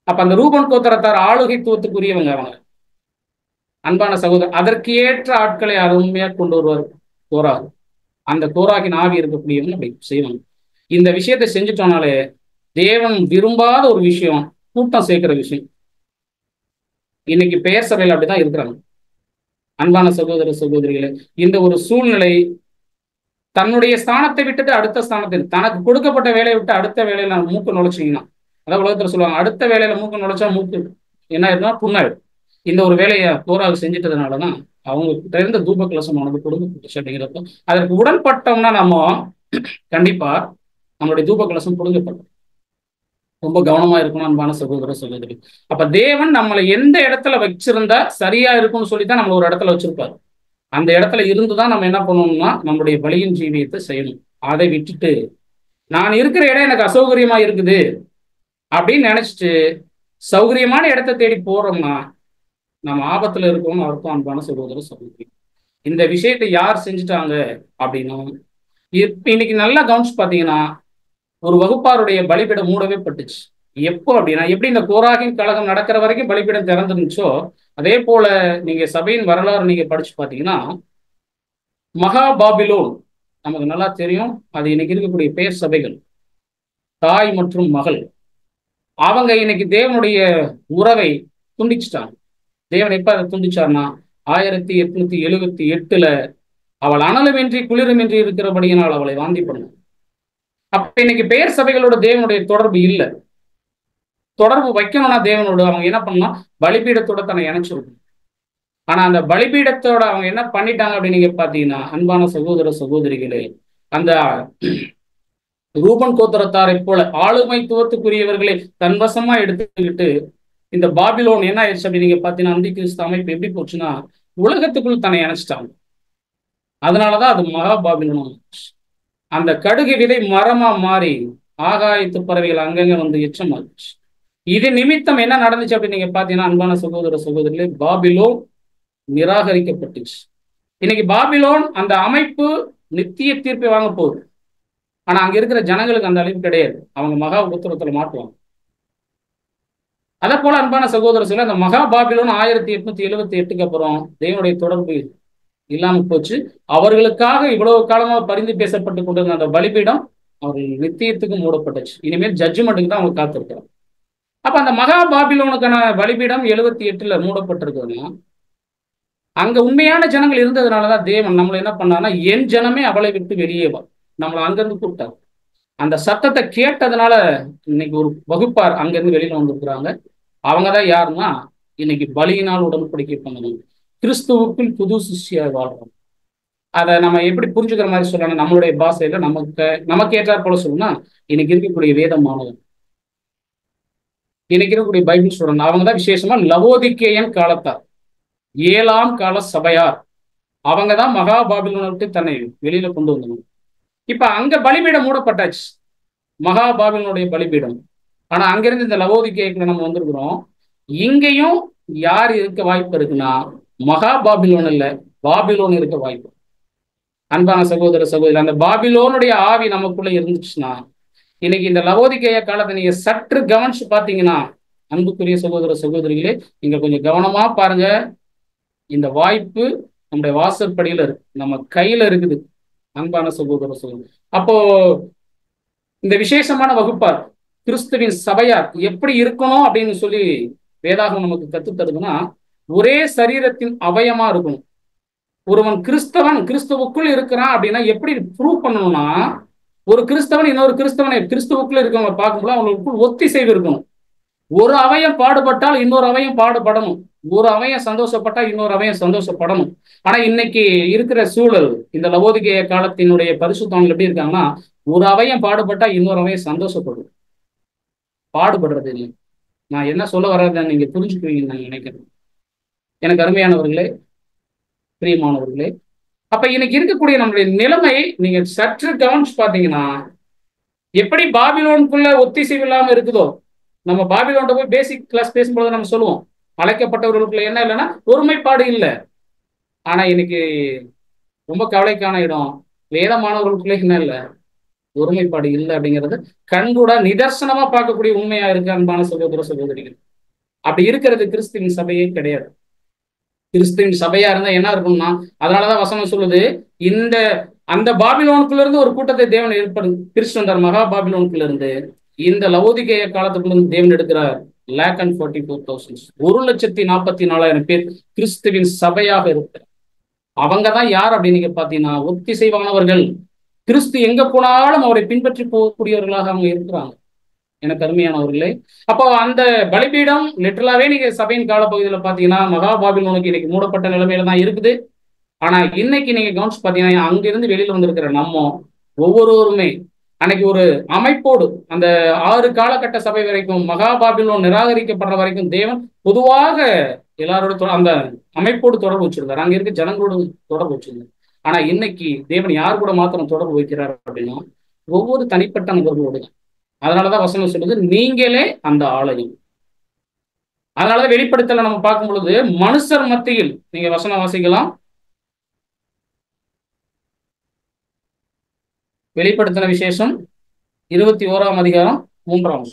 அப்ப அந்த ரூபன் கோத்திரத்தார் ஆளுகைத்துவத்துக்குரியவங்க அவங்க. அன்பான சகோதரர், அதற்கு ஏற்ற ஆட்களை அருமையா கொண்டு வருவார் கோராகு. அந்த கோராகின் ஆவி இருக்கக்கூடியவங்க அப்படி செய்வாங்க. இந்த விஷயத்தை செஞ்சுட்டோம்னாலே தேவன் விரும்பாத ஒரு விஷயம் கூட்டம் சேர்க்கிற விஷயம். இன்னைக்கு பெயர் சபையில் அப்படிதான் இருக்கிறாங்க. அன்பான சகோதர சகோதரிகளே, இந்த ஒரு சூழ்நிலை, தன்னுடைய ஸ்தானத்தை விட்டுட்டு அடுத்த ஸ்தானத்தில், தனக்கு கொடுக்கப்பட்ட வேலையை விட்டு அடுத்த வேலையில மூக்கு நுழைச்சிங்கன்னா, அதாவது உலகத்துல சொல்லுவாங்க, அடுத்த வேலையில மூக்கு நுழைச்சா மூக்கு என்ன ஆயிடும்னா புண்ணாயிடும். இந்த ஒரு வேலையை கோராக செஞ்சுட்டதுனாலதான் அவங்க கிட்ட இருந்த தூப கலசம் அவனுக்கு கொடுக்கப்பட்டுச்சு. அப்படிங்கிறப்ப அதற்கு உடன்பட்டோம்னா நம்ம கண்டிப்பா நம்மளுடைய தூப கலசம் கொடுக்கப்பட்டோம். ரொம்ப கவனமா இருக்கணும் அன்பான சகோதர சகோதரி. அப்ப தேவன் நம்மளை எந்த இடத்துல வச்சிருந்தா சரியா இருக்கும்னு சொல்லித்தான் நம்மள ஒரு இடத்துல வச்சிருப்பாரு. அந்த இடத்துல இருந்துதான் நம்ம என்ன பண்ணணும்னா நம்மளுடைய பலியின் ஜீவியத்தை செய்யணும். அதை விட்டுட்டு நான் இருக்கிற இடம் எனக்கு அசௌகரியமா இருக்குது அப்படின்னு நினைச்சிட்டு சௌகரியமான இடத்தை தேடி போறோம்னா நம்ம ஆபத்துல இருக்கோம்னு அர்த்தம். அன்பான சகோதர சகோதரி, இந்த விஷயத்தை யார் செஞ்சுட்டாங்க அப்படின்னா, இன்னைக்கு நல்லா கவனிச்சு பாத்தீங்கன்னா, ஒரு வகுப்பாருடைய பலிபீடம் மூடவே பட்டுச்சு. எப்போ அப்படின்னா, எப்படி இந்த கோராகின் கழகம் நடக்கிற வரைக்கும் பலிபீடம் திறந்துருந்துச்சோ, அதே போல நீங்க சபையின் வரலாறு நீங்க படிச்சு பாத்தீங்கன்னா, மகா பாபிலோன் நமக்கு நல்லா தெரியும். அது இன்னைக்கு இருக்கக்கூடிய பேர் சபைகள், தாய் மற்றும் மகள், அவங்க இன்னைக்கு தேவனுடைய உறவை துண்டிச்சுட்டாங்க. தேவன் எப்ப அதை துண்டிச்சார்னா 1878 அவள் அனலுமின்றி குளிருமின்றி இருக்கிறபடியினால் அவளை வாந்தி பண்ணும். அப்ப இன்னைக்கு பெயர் சபைகளோட தேவனுடைய தொடர்பு இல்லை. தொடர்பு வைக்கணும்னா தேவனோட அவங்க என்ன பண்ணலாம், பலிபீடத்தோட தன்னை இணைச்சிருக்கும். ஆனா அந்த பலிபீடத்தோட அவங்க என்ன பண்ணிட்டாங்க அப்படின்னு நீங்க பாத்தீங்கன்னா, அன்பான சகோதர சகோதரிகளே, அந்த ரூபன் கோத்திரத்தாரை போல ஆளுமைத்துவத்துக்குரியவர்களை தன்வசமா எடுத்துக்கிட்டு இந்த பாபிலோன் என்ன ஆயிடுச்சு அப்படின்னு நீங்க பாத்தீங்கன்னா, அந்தி கிறிஸ்து அமைப்பு எப்படி போச்சுன்னா உலகத்துக்குள் தன்னை இணைச்சிட்டாங்க. அதனாலதான் அது மகா பாபிலோன். அந்த கடுகு விதை மரமா மாறி ஆகாயத்து பறவைகள் அங்கங்க வந்து எச்சமாச்சு. இது நிமித்தம் என்ன நடந்துச்சு அப்படின்னு நீங்க பாத்தீங்கன்னா, அன்பான சகோதர சகோதரிகளே, பாபிலோன் நிராகரிக்கப்பட்டுச்சு. இன்னைக்கு பாபிலோன் அந்த அமைப்பு நித்திய தீர்ப்பை வாங்க போகுது. ஆனா அங்க இருக்கிற ஜனங்களுக்கு அந்த அழிவு கிடையாது. அவங்க மகா உத்தரத்துல மாட்டுவாங்க. அதே போல அன்பான சகோதர சொல்ல, அந்த மகா பாபிலோன் 1878க்கு அப்புறம் தேவனுடைய தொடர்பு இல்லாம போச்சு. அவர்களுக்காக இவ்வளவு காலமா பரிந்து பேசப்பட்டு கொண்டிருந்த அந்த பலிபீடம் அவர்கள் நித்தியத்துக்கு மூடப்பட்டுச்சு. இனிமேல் ஜட்ஜ்மெண்ட்டுக்கு தான் அவங்க காத்திருக்கிறாங்க. அப்ப அந்த மகா பாபிலோனுக்கான பலிபீடம் 78ல மூடப்பட்டிருக்குதுன்னா, அங்க உண்மையான ஜனங்கள் இருந்ததுனாலதான் தேவன் நம்மளை என்ன பண்ணான்னா, என் ஜனமே அவளை விட்டு வெளியே வா, நம்மளை அங்கிருந்து கூப்பிட்டாங்க. அந்த சத்தத்தை கேட்டதுனால இன்னைக்கு ஒரு வகுப்பார் அங்கிருந்து வெளியில வந்திருக்கிறாங்க. அவங்கதான் யாருன்னா, இன்னைக்கு பலியினால் உடன்படிக்கை பண்ணணும், கிறிஸ்துவுக்குள் புது சிஷ்யா வாழ்றோம். அதை நம்ம எப்படி புரிஞ்சுக்கிற மாதிரி சொல்லணும், நம்மளுடைய பாஷையில நமக்கு ஏற்றாற் போல சொல்லணும்னா, இன்னைக்கு இருக்கக்கூடிய வேதமானது, இன்னைக்கு இருக்கக்கூடிய பைபிள் ஸ்டூடெண்ட், அவங்கதான் விசேஷமா லவோதிக்கேயன் காலத்தார், 7ஆம் கால சபையார், அவங்கதான் மகா பாபிலோனை விட்டு தன்னை வெளியில கொண்டு வந்தாங்க. இப்ப அங்க பலிபீடம் மூடப்பட்டாச்சு, மகா பாபிலோனுடைய பலிபீடம். ஆனா அங்கிருந்து இந்த லவோதிக்கேயத்துல நம்ம வந்திருக்கிறோம். இங்கேயும் யார் இருக்க வாய்ப்பு இருக்குன்னா, மகா பாபிலோன் இல்ல, பாபிலோன் இருக்க வாய்ப்பு. அன்பான சகோதர சகோதரி, அந்த பாபிலோனுடைய ஆவி நமக்குள்ள இருந்துச்சுன்னா, இன்னைக்கு இந்த லவோதிக்கேய காலத்தை நீங்க சற்று கவனிச்சு பாத்தீங்கன்னா, அன்புக்குரிய சகோதர சகோதரிகளே, நீங்க கொஞ்சம் கவனமா பாருங்க. இந்த வாய்ப்பு நம்முடைய வாசற்படியில இருக்கு, நம்ம கையில இருக்குது. அன்பான சகோதர சகோதரி, அப்போ இந்த விசேஷமான வகுப்பார் கிறிஸ்துவின் சபையார் எப்படி இருக்கணும் அப்படின்னு சொல்லி வேதாகம் நமக்கு கற்றுத்தருதுன்னா, ஒரே சரீரத்தின் அவயமா இருக்கணும். ஒருவன் கிறிஸ்துவுக்குள் இருக்கிறான் அப்படின்னா எப்படி ப்ரூவ் பண்ணணும்னா, ஒரு கிறிஸ்தவன் இன்னொரு கிறிஸ்தவனை கிறிஸ்துவுக்குள்ள இருக்கவங்க பார்க்கும்போது அவங்களுக்குள் ஒத்திசைவு இருக்கணும். ஒரு அவயம் பாடுபட்டால் இன்னொரு அவயம் பாடுபடணும், ஒரு அவயம் சந்தோஷப்பட்டா இன்னொரு அவயம் சந்தோஷப்படணும். ஆனா இன்னைக்கு இருக்கிற சூழல், இந்த லவோதிக்கேய காலத்தினுடைய பரிசுத்தவங்கள் எப்படி இருக்காங்கன்னா, ஒரு அவயம் பாடுபட்டா இன்னொரு அவயம் சந்தோஷப்படும், பாடுபடுறது இல்லை. நான் என்ன சொல்ல வர்றதை நீங்க புரிஞ்சுக்குவீங்கன்னு நான் நினைக்கிறேன். எனக்கு அருமையானவர்களே, பிரியமானவர்களே, அப்ப இன்னைக்கு இருக்கக்கூடிய நம்மளுடைய நிலைமை நீங்க சற்று கவனிச்சு பாத்தீங்கன்னா, எப்படி பாபிலோனுக்குள்ள ஒத்திசைவு இல்லாம இருக்குதோ, நம்ம பாபிலோன்ட்ட போய் பேசிக் கிளாஸ் பேசும்போது நம்ம சொல்லுவோம், அழைக்கப்பட்டவர்களுக்குள்ள என்ன இல்லைன்னா ஒருமைப்பாடு இல்லை. ஆனா இன்னைக்கு ரொம்ப கவலைக்கான இடம், வேதமானவர்களுக்குள்ள என்ன இல்லை, ஒருமைப்பாடு இல்லை அப்படிங்கிறது கண்கூட நிதர்சனமா பார்க்கக்கூடிய உண்மையா இருக்கு. அன்பான சகோதர சகோதரிகள், அப்படி இருக்கிறது கிறிஸ்துவின் சபையே கிடையாது. கிறிஸ்துவின் சபையா இருந்தா என்ன இருக்கும்னா, அதனாலதான் வசனம் சொல்லுது, அந்த பாபிலோனுக்குள்ள இருந்து ஒரு கூட்டத்தை தேவன் பிரிச்சு வந்தார். மகா பாபிலோனுக்குள்ள இருந்து இந்த லவோதிக்கேய காலத்துக்குள்ள இருந்து தேவன் எடுக்கிறார் 1,44,000, 1,44,000 பேர் கிறிஸ்துவின் சபையாக இருக்கிறார். அவங்கதான் யார் அப்படின்னு நீங்க பாத்தீங்கன்னா, ஒத்திசைவானவர்கள், கிறிஸ்து எங்க போனாலும் அவரை பின்பற்றி போகக்கூடியவர்களாக அவங்க இருக்கிறாங்க. எனக்கு அருமையானவர்களே, அப்போ அந்த பலிபீடம் லிட்டரலாவே நீங்க சபையின் காலப்பகுதியில் பாத்தீங்கன்னா மகா பாபிலோனுக்கு இன்னைக்கு மூடப்பட்ட நிலைமையில தான் இருக்குது. ஆனா இன்னைக்கு நீங்க கவனிச்சு பாத்தீங்கன்னா, அங்கிருந்து வெளியில வந்திருக்கிற நம்ம ஒவ்வொருவருமே அன்னைக்கு ஒரு அமைப்போடு, அந்த 6 காலகட்ட சபை வரைக்கும், மகா பாபிலோன் நிராகரிக்கப்படுற வரைக்கும் தேவன் பொதுவாக எல்லாரோட அந்த அமைப்போடு தொடர்பு வச்சிருந்தார், அங்க இருக்க ஜனங்களோடு தொடர்பு வச்சிருந்தார். ஆனா இன்னைக்கு தேவன் யார் கூட மாத்திரம் தொடர்பு வைக்கிறார் அப்படின்னா, ஒவ்வொரு தனிப்பட்ட நபர்களோடு. அதனாலதான் வசனம் சொல்லுது, நீங்களே அந்த ஆலயம். அதனாலதான் வெளிப்படுத்தல நம்ம பார்க்கும் பொழுது, மனுஷர் மத்தியில், நீங்க வசனம் வாசிக்கலாம், வெளிப்படுத்தின விசேஷம் 21ஆம் அதிகாரம் 3ஆம்.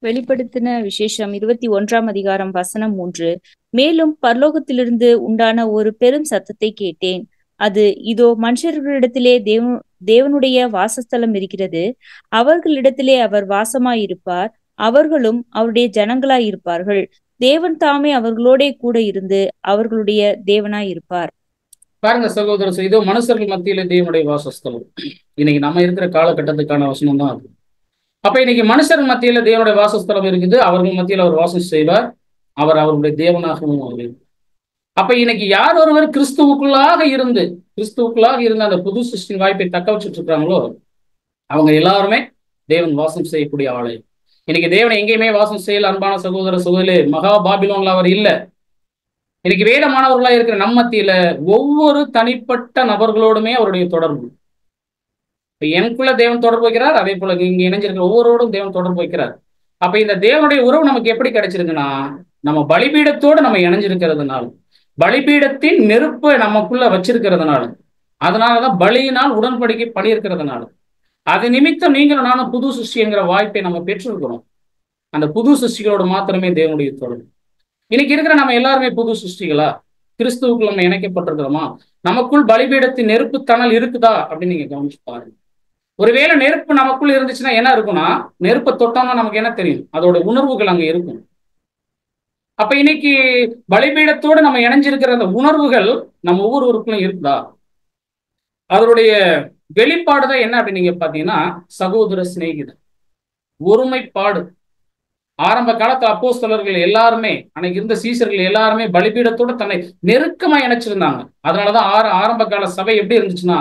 வெளிப்படுத்தின விசேஷம் 21ஆம் அதிகாரம் வசனம் 3. மேலும் பரலோகத்திலிருந்து உண்டான ஒரு பெரும் சத்தத்தை கேட்டேன். அது, இதோ மனுஷர்களிடத்திலே தேவனுடைய வாசஸ்தலம் இருக்கிறது, அவர்களிடத்திலே அவர் வாசமாயிருப்பார், அவர்களும் அவருடைய ஜனங்களாயிருப்பார்கள். தேவன் தாமே அவர்களோட கூட இருந்து அவர்களுடைய தேவனாய் இருப்பார். பாருங்க சகோதரர், இதோ மனுஷர்கள் மத்தியில தேவனுடைய வாசஸ்தலம். இன்னைக்கு நம்ம இருக்கிற காலகட்டத்துக்கான வசனம் தான் அது. அப்ப இன்னைக்கு மனுஷர்கள் மத்தியில தேவனுடைய வாசஸ்தலம் இருக்குது. அவர்கள் மத்தியில் அவர் வாசம் செய்வார். அவர் அவருடைய தேவனாகவும் அவர். அப்ப இன்னைக்கு யார் ஒருவர் கிறிஸ்துவுக்குள்ளாக இருந்து அந்த புது சிருஷ்டின் வாய்ப்பை தக்க வச்சுட்டு இருக்கிறாங்களோ அவங்க எல்லாருமே தேவன் வாசம் செய்யக்கூடிய ஆளு. இன்னைக்கு தேவனை எங்கேயுமே வாசம் செய்யல. அன்பான சகோதர சகோதரி, மகா பாபிலோன்ல அவர் இல்லை. இன்னைக்கு வேதமானவர்களா இருக்கிற நம்ம மத்தியில ஒவ்வொரு தனிப்பட்ட நபர்களோடுமே அவருடைய தொடர்பு. இப்ப எனக்குள்ள தேவன் தொடர்பு வைக்கிறார், அதே போல இங்க இணைஞ்சிருக்கிற ஒவ்வொருவரோடும் தேவன் தொடர்பு வைக்கிறார். அப்ப இந்த தேவனுடைய உறவு நமக்கு எப்படி கிடைச்சிருக்குன்னா, நம்ம பலிபீடத்தோடு நம்ம இணைஞ்சிருக்கிறதுனால, பலிபீடத்தின் நெருப்பை நமக்குள்ள வச்சிருக்கிறதுனால, அதனாலதான் பலியினால் உடன்படிக்கை பண்ணியிருக்கிறதுனால, அது நிமித்தம் நீங்களும் நானும் புது சிருஷ்டிங்கிற வாய்ப்பை நம்ம பெற்றிருக்கிறோம். அந்த புது சிருஷ்டிகளோடு மாத்திரமே தேவனுடைய தொடர்பு. இன்னைக்கு இருக்கிற நம்ம எல்லாருமே புது சிருஷ்டிகளா? கிறிஸ்துவுக்குள் நம்ம இணைக்கப்பட்டிருக்கிறோமா? நமக்குள் பலிபீடத்தின் நெருப்பு தணல் இருக்குதா அப்படின்னு நீங்க கவனிச்சு பாருங்க. ஒருவேளை நெருப்பு நமக்குள்ள இருந்துச்சுன்னா என்ன இருக்கும்னா, நெருப்பை தொட்டோம்னா நமக்கு என்ன தெரியும்? அதோட உணர்வுகள் அங்க இருக்கும். அப்ப இன்னைக்கு பலிபீடத்தோடு நம்ம இணைஞ்சிருக்கிற அந்த உணர்வுகள் நம்ம ஒவ்வொருவருக்குள்ளும் இருக்குதா? அதனுடைய வெளிப்பாடுதான் என்ன அப்படின்னு நீங்க பாத்தீங்கன்னா, சகோதர சிநேகிதம், ஒருமைப்பாடு. ஆரம்ப காலத்து அப்போஸ்தலர்கள் எல்லாருமே, அன்னைக்கு இருந்த சீசர்கள் எல்லாருமே பலிபீடத்தோட தன்னை நெருக்கமா இணைச்சிருந்தாங்க. அதனாலதான் ஆரம்ப கால சபை எப்படி இருந்துச்சுன்னா,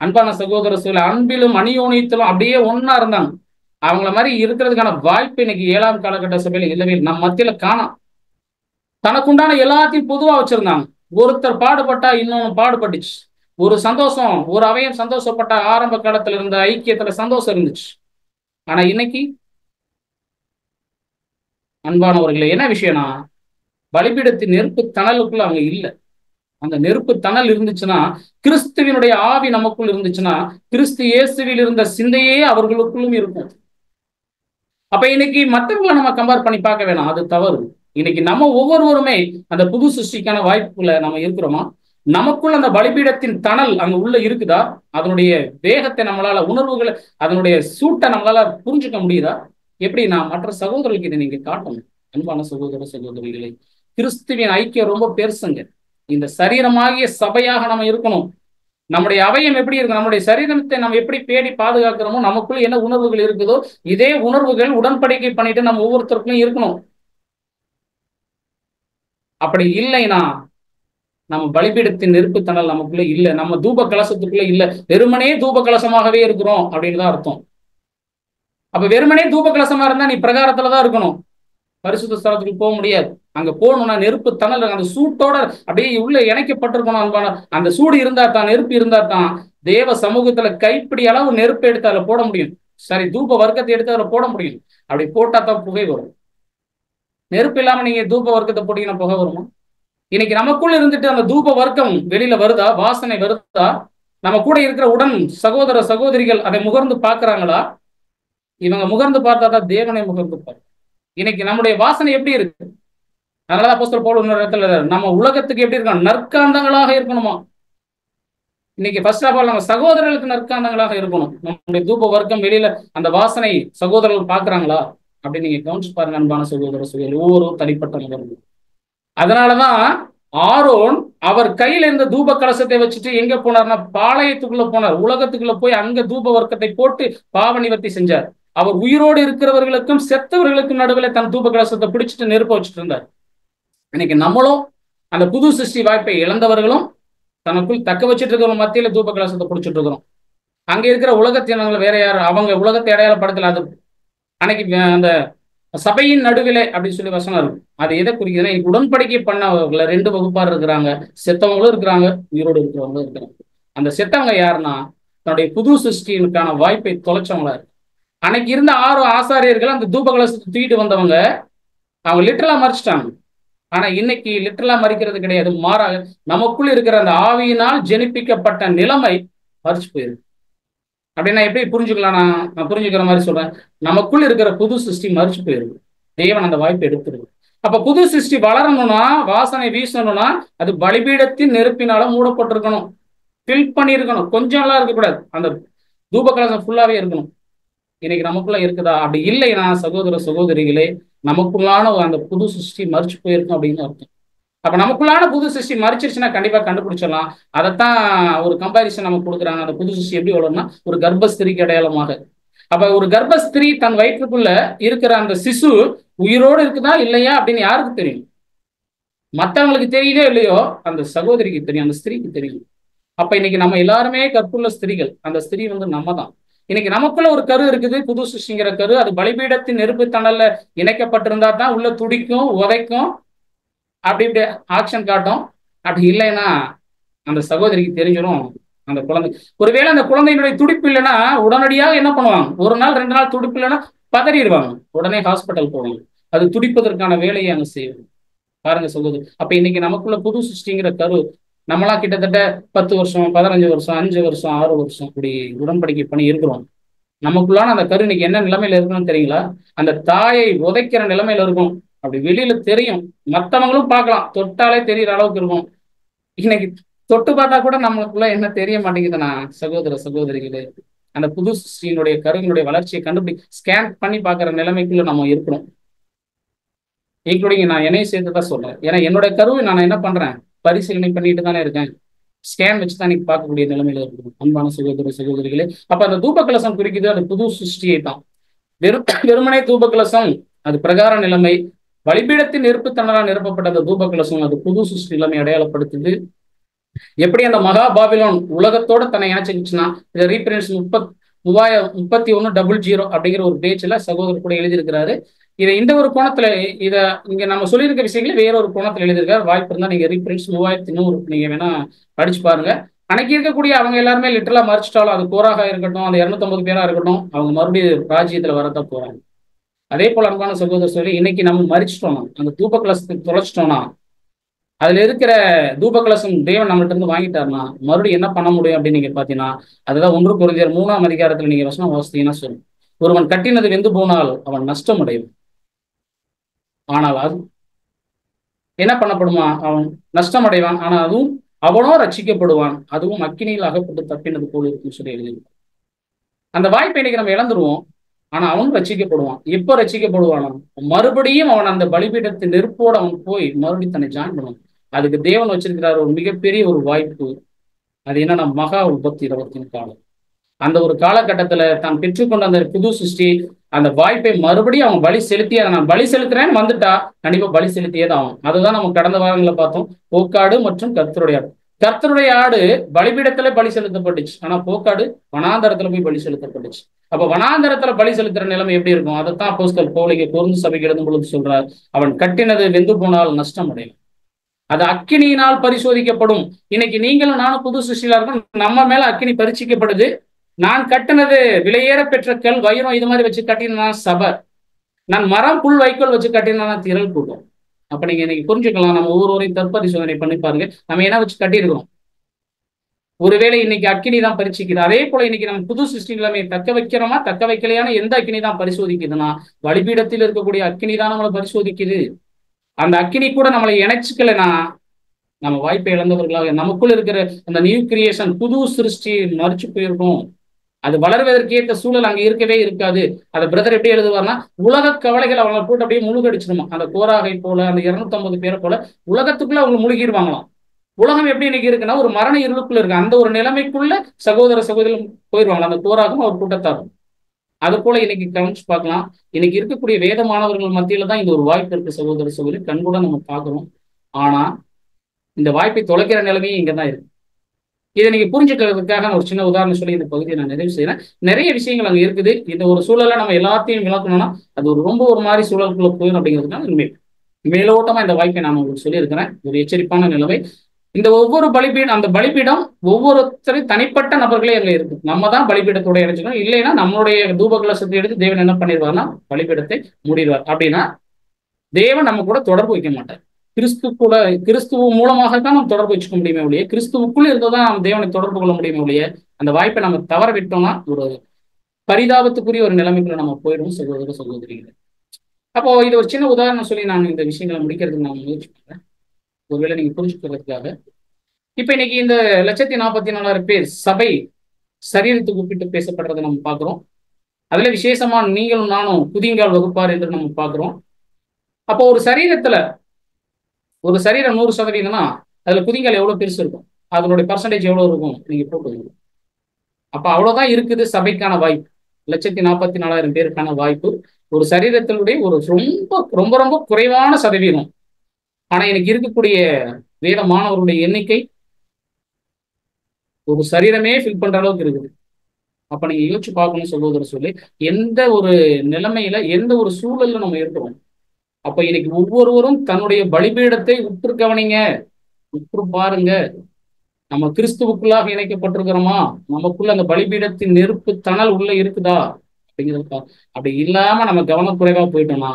அன்பான சகோதர சகோதரி, அன்பிலும் அநியோனியத்திலும் அப்படியே ஒன்னா இருந்தாங்க. அவங்கள மாதிரி இருக்கிறதுக்கான வாய்ப்பு இன்னைக்கு 7ஆம் காலகட்ட சபையில இல்லவே இல்லை. நம்ம மத்தியில காணோம். தனக்குண்டான எல்லாத்தையும் பொதுவா வச்சிருந்தாங்க. ஒருத்தர் பாடுபட்டா இன்னொன்னு பாடுபட்டுச்சு. ஒரு சந்தோஷம், ஒரு அவையம் சந்தோஷப்பட்ட ஆரம்ப காலத்துல இருந்த ஐக்கியத்துல சந்தோஷம் இருந்துச்சு. ஆனா இன்னைக்கு அன்பானவர்களே, என்ன விஷயம்னா, பலிபீடத்தின் நெருப்பு தணலுக்குள்ள அவங்க இல்லை. அந்த நெருப்பு தணல் இருந்துச்சுன்னா, கிறிஸ்துவினுடைய ஆவி நமக்குள் இருந்துச்சுன்னா, கிறிஸ்து இயேசுவில் இருந்த சிந்தையே அவர்களுக்குள்ளும் இருக்கும். அப்ப இன்னைக்கு மற்றவங்களை நம்ம கம்பேர் பண்ணி பார்க்க வேணாம், அது தவறு. இன்னைக்கு நம்ம ஒவ்வொருவருமே அந்த புது சிருஷ்டிக்கான வாய்ப்புல நம்ம இருக்கிறோமா? நமக்குள்ள அந்த பலிபீடத்தின் தணல் அங்க உள்ள இருக்குதா? அதனுடைய வேகத்தை நம்மளால, உணர்வுகளை, அதனுடைய சூட்டை நம்மளால புரிஞ்சுக்க முடியுதா? எப்படி நான் மற்ற சகோதரர்களுக்கு இதை நீங்க காட்டணும். அன்பான சகோதர சகோதரிகளை, கிறிஸ்துவின் ஐக்கியம் ரொம்ப பெருசுங்க. இந்த சரீரமாகிய சபையாக நம்ம இருக்கணும். நம்முடைய அவயம் எப்படி இருக்கு, நம்முடைய சரீரத்தை நம்ம எப்படி பேடி பாதுகாக்கிறோமோ, நமக்குள்ள என்ன உணர்வுகள் இருக்குதோ இதே உணர்வுகள் உடன்படிக்கை பண்ணிட்டு நம்ம ஒவ்வொருத்தருக்கும் இருக்கணும். அப்படி இல்லைன்னா நம்ம பலிபீடத்தின் நெருப்பு தணல் நமக்குள்ள இல்லை, நம்ம தூப கலசத்துக்குள்ள இல்லை, வெறுமனே தூப கலசமாகவே இருக்கிறோம் அப்படின்னு தான் அர்த்தம். அப்ப வெறுமனே தூப கலசமா இருந்தா நீ பிரகாரத்துலதான் இருக்கணும், பரிசுத்த ஸ்தலத்துக்கு போக முடியாது. அங்க போகணும்னா நெருப்பு தணல் அந்த சூட்டோட அப்படியே உள்ள இணைக்கப்பட்டிருக்கணும். அன்பான அந்த சூடு இருந்தா தான், நெருப்பு இருந்தா தான் தேவ சமூகத்துல கைப்பிடி அளவு நெருப்பு எடுத்து அதுல போட முடியும். சரி, தூப வர்க்கத்தை எடுத்து அதுல போட முடியும். அப்படி போட்டா தான் புகை வரும். நெருப்பு இல்லாம நீங்க தூப வர்க்கத்தை போட்டீங்கன்னா புகை வருமா? இன்னைக்கு நமக்குள்ள இருந்துட்டு அந்த தூப வர்க்கம் வெளியில வருதா? வாசனை வருதா? நம்ம கூட இருக்கிற உடன் சகோதர சகோதரிகள் அதை முகர்ந்து பார்க்கறாங்களா? இவங்க முகர்ந்து பார்த்தாதான் தேவனை முகர்ந்து பார்க்க. இன்னைக்கு நம்முடைய வாசனை எப்படி இருக்கு? அதனால அப்போஸ்தலர் பவுல் இன்னொரு இடத்துல நம்ம உலகத்துக்கு எப்படி இருக்கணும்? நற்காந்தங்களாக இருக்கணுமா? இன்னைக்கு ஃபர்ஸ்ட் ஆஃப் ஆல் நம்ம சகோதரர்களுக்கு நற்காந்தங்களாக இருக்கணும். நம்முடைய தூப வர்க்கம் வெளியில அந்த வாசனை சகோதரர்கள் பார்க்கறாங்களா அப்படின்னு நீங்க கவனிச்சு பாருங்க. அன்பான சகோதர சகோதரி, ஒவ்வொரு தனிப்பட்ட நபர்கள். அதனாலதான் ஆரோன் அவர் கையில இருந்த தூப கலசத்தை வச்சுட்டு எங்க போனார்னா, பாளையத்துக்குள்ள போனார். உலகத்துக்குள்ள போய் அங்க தூப வர்க்கத்தை போட்டு பாவ நிவர்த்தி செஞ்சார். அவர் உயிரோடு இருக்கிறவர்களுக்கும் செத்தவர்களுக்கும் நடுவில் தன் தூப கலசத்தை பிடிச்சிட்டு நெருப்ப வச்சுட்டு இருந்தார். இன்னைக்கு நம்மளும் அந்த புது சிருஷ்டி வாய்ப்பை இழந்தவர்களும் தனக்குள் தக்க வச்சுட்டு இருக்கிற மத்தியில தூப கலசத்தை பிடிச்சிட்டு இருக்கிறோம். அங்க இருக்கிற உலகத்தினர்கள் வேற யாரும் அவங்க உலகத்தை அடையாளப்படுத்தல. அது அன்னைக்கு அந்த சபையின் நடுவிலே அப்படின்னு சொல்லி வசனம் இருக்கு. அது எதை குறிக்குதுன்னா, உடன்படிக்கை பண்ணவங்கள 2 வகுப்பார் இருக்கிறாங்க. செத்தவங்களும் இருக்கிறாங்க, உயிரோடு இருக்கிறவங்களும் இருக்கிறாங்க. அந்த செத்தவங்க யாருன்னா, தன்னுடைய புது சிருஷ்டியினுக்கான வாய்ப்பை தொலைச்சவங்களா இருக்கு. அன்னைக்கு இருந்த 6 ஆசாரியர்கள் அந்த தூப கலசத்தை தூக்கிட்டு வந்தவங்க அவங்க லிட்டரலா மறிச்சிட்டாங்க. ஆனா இன்னைக்கு லிட்டரலா மறிக்கிறது கிடையாது. மாறாக நமக்குள் இருக்கிற அந்த ஆவியினால் ஜெனிப்பிக்கப்பட்ட நிலைமை மறிச்சு போயிருக்கு. அப்படின்னா எப்படி புரிஞ்சுக்கலாம்? நான் புரிஞ்சுக்கிற மாதிரி சொல்றேன். நமக்குள் இருக்கிற புது சிருஷ்டி மறிச்சு போயிருக்கு. தேவன் அந்த வாய்ப்பை எடுத்துருக்கு. அப்ப புது சிருஷ்டி வளரணும்னா, வாசனை வீசணும்னா, அது பலிபீடத்தின் நெருப்பினால மூடப்பட்டிருக்கணும், ஃபில் பண்ணியிருக்கணும். கொஞ்சம் எல்லாம் இருக்கக்கூடாது. அந்த தூப கலசம் ஃபுல்லாவே இருக்கணும். இன்னைக்கு நமக்குள்ள இருக்குதா? அப்படி இல்லைன்னா சகோதர சகோதரிகளே, நமக்குள்ளான அந்த புது சிருஷ்டி மறிச்சு போயிருக்கும் அப்படின்னு அர்த்தம். அப்ப நமக்குள்ளான புது சிருஷ்டி மறிச்சிருச்சுன்னா கண்டிப்பா கண்டுபிடிச்சிடலாம். அதைத்தான் ஒரு கம்பாரிசன் நமக்கு கொடுக்குறாங்க. அந்த புது சிருஷ்டி எப்படி வளரும்னா ஒரு கர்ப்பஸ்திரிக்கு அடையாளமாக. அப்ப ஒரு கர்ப்பஸ்திரீ தன் வயிற்றுக்குள்ள இருக்கிற அந்த சிசு உயிரோடு இருக்குதா இல்லையா அப்படின்னு யாருக்கு தெரியும்? மற்றவங்களுக்கு தெரியுதோ இல்லையோ, அந்த சகோதரிக்கு தெரியும், அந்த ஸ்திரீக்கு தெரியும். அப்ப இன்னைக்கு நம்ம எல்லாருமே கற்புள்ள ஸ்திரீகள். அந்த ஸ்திரீ நம்ம தான். இன்னைக்கு நமக்குள்ள ஒரு கரு இருக்குது, புது சிருஷ்டிங்கிற கரு. அது பலிபீடத்தின் நெருப்பு தணல்ல இணைக்கப்பட்டிருந்தா தான் உள்ள துடிக்கும், உதைக்கும், அப்படி இப்படி ஆக்ஷன் காட்டும். அப்படி இல்லைன்னா அந்த சகோதரிக்கு தெரிஞ்சிடும் அந்த குழந்தை. ஒருவேளை அந்த குழந்தையினுடைய துடிப்பு இல்லைன்னா உடனடியாக என்ன பண்ணுவாங்க? ஒரு நாள் 2 நாள் துடிப்பு இல்லைன்னா பதறிடுவாங்க, உடனே ஹாஸ்பிட்டல் போவாங்க. அது துடிப்பதற்கான வேலையை அங்க செய்யும். பாருங்க சகோதரி. அப்ப இன்னைக்கு நமக்குள்ள புது சிருஷ்டிங்கிற கரு நம்மளாம் கிட்டத்தட்ட 10 வருஷம், 15 வருஷம், 5 வருஷம், 6 வருஷம் இப்படி உடன்படிக்கை பண்ணி இருக்கிறோம். நமக்குள்ளான அந்த கரு இன்னைக்கு என்ன நிலைமையில இருக்கணும்னு தெரியுங்களா? அந்த தாயை உதைக்கிற நிலைமையில இருக்கும். அப்படி வெளியில தெரியும், மற்றவங்களும் பார்க்கலாம், தொட்டாலே தெரியுற அளவுக்கு இருக்கும். இன்னைக்கு தொட்டு பார்த்தா கூட நம்மளுக்குள்ள என்ன தெரிய மாட்டேங்குதுன்னா சகோதர சகோதரிகளே, அந்த புது சிருஷ்டியினுடைய கருவினுடைய வளர்ச்சியை ஸ்கேன் பண்ணி பார்க்குற நிலைமைக்குள்ள நம்ம இருக்கிறோம். இன்க்ளூடிங் நான் என்னையும் சேர்த்து தான் சொல்றேன். ஏன்னா என்னுடைய கருவை நான் என்ன பண்றேன்? பரிசீலனை பண்ணிட்டு தானே இருக்கேன். ஸ்கேன் வச்சு தான் இன்னைக்கு பார்க்கக்கூடிய நிலைமையில இருக்கணும் அன்பான சகோதர சகோதரிகளே. அப்ப அந்த தூப கலசம் குறிக்குது, அது புது சிருஷ்டியை தான். வெறுமனே தூப கலசம் அது பிரகார நிலைமை. பலிபீடத்தின் நெருப்பு தணலால் நிரப்பப்பட்ட அந்த தூப கலசம் அது புது சிருஷ்டி நிலைமை அடையாளப்படுத்துது. எப்படி அந்த மகா பாபிலோன் உலகத்தோட தன்னை இணைச்சிருச்சுன்னா, இதை ரீபிரன்ஸ் 3100 அப்படிங்கிற ஒரு பேச்சுல சகோதரர் கூட எழுதியிருக்கிறாரு. இதை இந்த ஒரு கோணத்துல இதை இங்க நம்ம சொல்லியிருக்க விஷயங்களை வேற ஒரு கோணத்துல எழுதியிருக்காரு. வாய்ப்பு இருந்தா நீங்க ரீபிரன்ஸ் 3100 நீங்க வேணா படிச்சு பாருங்க. அன்னைக்கு இருக்கக்கூடிய அவங்க எல்லாருமே லிட்டரலா மறிச்சிட்டாலும், அது கோராக இருக்கட்டும், அந்த 250 பேரா இருக்கட்டும், அவங்க மறுபடியும் ராஜ்யத்துல வரதான் போறாங்க. அதே போல அன்பான சகோதரர் சொல்லி இன்னைக்கு நம்ம மறிச்சிட்டோம்னா, அந்த தூப கலசத்துக்கு தொலைச்சிட்டோம்னா, அதுல இருக்கிற தூப கலசம் தேவன் நம்மள்ட்ட இருந்து வாங்கிட்டாருன்னா மறுபடியும் என்ன பண்ண முடியும் அப்படின்னு நீங்க பாத்தீங்கன்னா, அதுதான் 1 கொரிந்தியர் 3ஆம் அதிகாரத்துல நீங்க வசனம் வாசித்தீங்கன்னா சொல்லும், ஒருவன் கட்டினது வெந்து போனால் அவன் நஷ்டம் அடையும். ஆனால் அது என்ன பண்ணப்படுமா? அவன் நஷ்டம் அடைவான். ஆனா அதுவும் அவனோ ரட்சிக்கப்படுவான், அதுவும் அக்கினியில் அகப்பட்டு தப்பினது போல இருக்குன்னு சொல்லி எழுதியிருக்கான். அந்த வாய்ப்பை இன்னைக்கு நம்ம இழந்துருவோம். ஆனா அவனும் ரட்சிக்கப்படுவான். எப்போ ரட்சிக்கப்படுவானோ மறுபடியும் அவன் அந்த பலிபீடத்தின் நெருப்போடு அவன் போய் மறுபடியும் தன்னை ஜாயின் பண்ணுவான். அதுக்கு தேவன் வச்சிருக்கிறார் ஒரு மிகப்பெரிய ஒரு வாய்ப்பு. அது என்னன்னா மகா உபத்தி இரவத்தின் காலம். அந்த ஒரு காலகட்டத்துல தான் பெற்றுக்கொண்ட அந்த புது சிருஷ்டி அந்த வாய்ப்பை மறுபடியும் அவன் பலி செலுத்தி, அதை நான் பலி செலுத்துறேன்னு வந்துட்டா கண்டிப்பா பலி செலுத்தியே தான் ஆகும். அதுதான் நம்ம கடந்த வாரங்களை பார்த்தோம். போக்காடு மற்றும் கர்த்தருடைய ஆடு. கர்த்தருடைய ஆடு பலிபீடத்துல பலி செலுத்தப்பட்டுச்சு, ஆனா போக்காடு வனாந்தரத்துல போய் பலி செலுத்தப்பட்டுச்சு. அப்ப வனாந்தரத்துல பலி செலுத்துற நிலைமை எப்படி இருக்கும்? அதைத்தான் அப்போஸ்தலர் பவுல் கொரிந்து சபைக்கு எழுதும் பொழுது சொல்றார், அவன் கட்டினது வெந்து போனால் நஷ்டம் அடையும், அது அக்கினியினால் பரிசோதிக்கப்படும். இன்னைக்கு நீங்களும் நானும் புது சிருஷ்டியா இருக்கும், நம்ம மேல அக்கினி பரீட்சிக்கப்படுது. நான் கட்டினது விலையேற பெற்ற கல் வைரம் இது மாதிரி வச்சு கட்டினா சபை, நான் மரம் புல் வைக்கோல் வச்சு கட்டினா திரள் கூட்டம். அப்ப நீங்க இன்னைக்கு புரிஞ்சுக்கலாம், நம்ம ஒவ்வொருவரையும் தற்பரிசோதனை பண்ணி பாருங்க, நம்ம என்ன வச்சு கட்டியிருக்கிறோம். ஒருவேளை இன்னைக்கு அக்கினி தான் பரீட்சிக்குது. அதே போல இன்னைக்கு நம்ம புது சிருஷ்டி நிலைமையை தக்க வைக்கிறோமா தக்க வைக்கலையான எந்த அக்கினி தான் பரிசோதிக்குதுன்னா பலிபீடத்தில் இருக்கக்கூடிய அக்கினி தான் நம்மளை பரிசோதிக்குது. அந்த அக்கினி கூட நம்மளை இணைச்சிக்கலைன்னா நம்ம வாய்ப்பை இழந்தவர்களாக நமக்குள்ள இருக்கிற அந்த நியூ கிரியேஷன் புது சிருஷ்டி மறிச்சு போயிருக்கும். அது வளர்வதற்கு ஏற்ற சூழல் அங்க இருக்கவே இருக்காது. அதை பிரதர் எப்படி எழுதுவார்னா, உலக கவலைகள் அவங்களை போட்டு அப்படியே முழுகடிச்சிருமா. அந்த கோராகை போல அந்த 250 பேரை போல உலகத்துக்குள்ள அவங்க முழுகிடுவாங்களாம். உலகம் எப்படி இன்னைக்கு இருக்குன்னா ஒரு மரண இருளுக்குள்ள இருக்கு. அந்த ஒரு நிலைமைக்குள்ள சகோதர சகோதரிகள் போயிடுவாங்களா, அந்த கோராகும் அவர் கூட்டத்தாரும். அது போல இன்னைக்கு கவனிச்சு பார்க்கலாம். இன்னைக்கு இருக்கக்கூடிய வேத மாணவர்கள் மத்தியில தான் இந்த ஒரு வாய்ப்பு இருக்கு சகோதர சகோதரி, கண்கூட நம்ம பார்க்கிறோம். ஆனா இந்த வாய்ப்பை தொலைக்கிற நிலைமையும் இங்கதான் இருக்கு. இதை நீங்க புரிஞ்சுக்கிறதுக்காக நான் ஒரு சின்ன உதாரணம் சொல்லி இந்த பகுதியை நான் நிறைவு செய்யறேன். நிறைய விஷயங்கள் அங்க இருக்குது. இந்த ஒரு சூழலை நம்ம எல்லாத்தையும் விளக்கணும்னா அது ஒரு மாதிரி சூழலுக்குள்ள போயிடும். அப்படிங்கிறதுக்காக மேலோட்டமா இந்த வாய்ப்பை நான் உங்களுக்கு சொல்லியிருக்கிறேன். ஒரு எச்சரிப்பான நிலைமை. இந்த ஒவ்வொரு பலிபீடம், அந்த பலிபீடம் ஒவ்வொருத்தரையும் தனிப்பட்ட நபர்களே அங்க இருக்கு. நம்ம தான் பலிபீடத்தோட இணைச்சுக்கணும். இல்லைன்னா நம்மளுடைய தூப கலசத்தை எடுத்து தேவன் என்ன பண்ணிடுவார்னா பலிபீடத்தை மூடிடுவார். அப்படின்னா தேவன் நம்ம கூட தொடர்பு வைக்க மாட்டார். கிறிஸ்துவ மூலமாக தான் நம்ம தொடர்பு வச்சுக்க முடியுமே ஒழிய, கிறிஸ்துவுக்குள்ள இருந்ததான் நம்ம தேவனை தொடர்பு கொள்ள முடியுமே ஒழிய, அந்த வாய்ப்பை நம்ம தவற விட்டோம்னா ஒரு பரிதாபத்துக்குரிய ஒரு நிலைமைக்குள்ள நம்ம போயிடும் சகோதர சகோதரிகளை. அப்போ இது ஒரு சின்ன உதாரணம் சொல்லி நான் இந்த விஷயங்களை முடிக்கிறதுக்கு நான் முயற்சி பண்றேன், ஒருவேளை நீங்க புரிஞ்சுக்கிறதுக்காக. இப்ப இன்னைக்கு இந்த 1,44,000 பேர் சபை சரீரத்துக்கு கூப்பிட்டு பேசப்படுறதை நம்ம பார்க்கிறோம். அதுல விசேஷமா நீங்களும் நானும் குதிங்கால் வகுப்பார் என்று நம்ம பார்க்கிறோம். அப்போ ஒரு சரீரத்துல ஒரு சரீரம் 100%னா அதுல குதிங்கால் எவ்வளவு பெருசு இருக்கும், அதனுடைய பர்சன்டேஜ் எவ்வளவு இருக்கும் நீங்க போட்டுக்கோங்க. அப்ப அவ்வளவுதான் இருக்குது சபைக்கான வாய்ப்பு. 1,44,000 பேருக்கான வாய்ப்பு ஒரு சரீரத்தினுடைய ஒரு ரொம்ப ரொம்ப ரொம்ப குறைவான சதவீதம். ஆனா எனக்கு இருக்கக்கூடிய வேத மாணவர்களுடைய எண்ணிக்கை ஒரு சரீரமே ஃபில் பண்ற அளவுக்கு இருக்குது. அப்ப நீங்க யோசிச்சு பார்க்கணும் சகோதரர் சொல்லி, எந்த ஒரு நிலைமையில எந்த ஒரு சூழல்ல நம்ம இருக்கிறோம். அப்ப இன்னைக்கு ஒவ்வொருவரும் தன்னுடைய பலிபீடத்தை உற்று கவனிங்க, உற்று பாருங்க. நம்ம கிறிஸ்துவுக்குள்ளாக இணைக்கப்பட்டிருக்கிறோமா, நமக்குள்ள அந்த பலிபீடத்தின் நெருப்பு தணல் உள்ள இருக்குதா அப்படிங்கிறது. அப்படி இல்லாம நம்ம கவனக்குறைவா போயிட்டோம்னா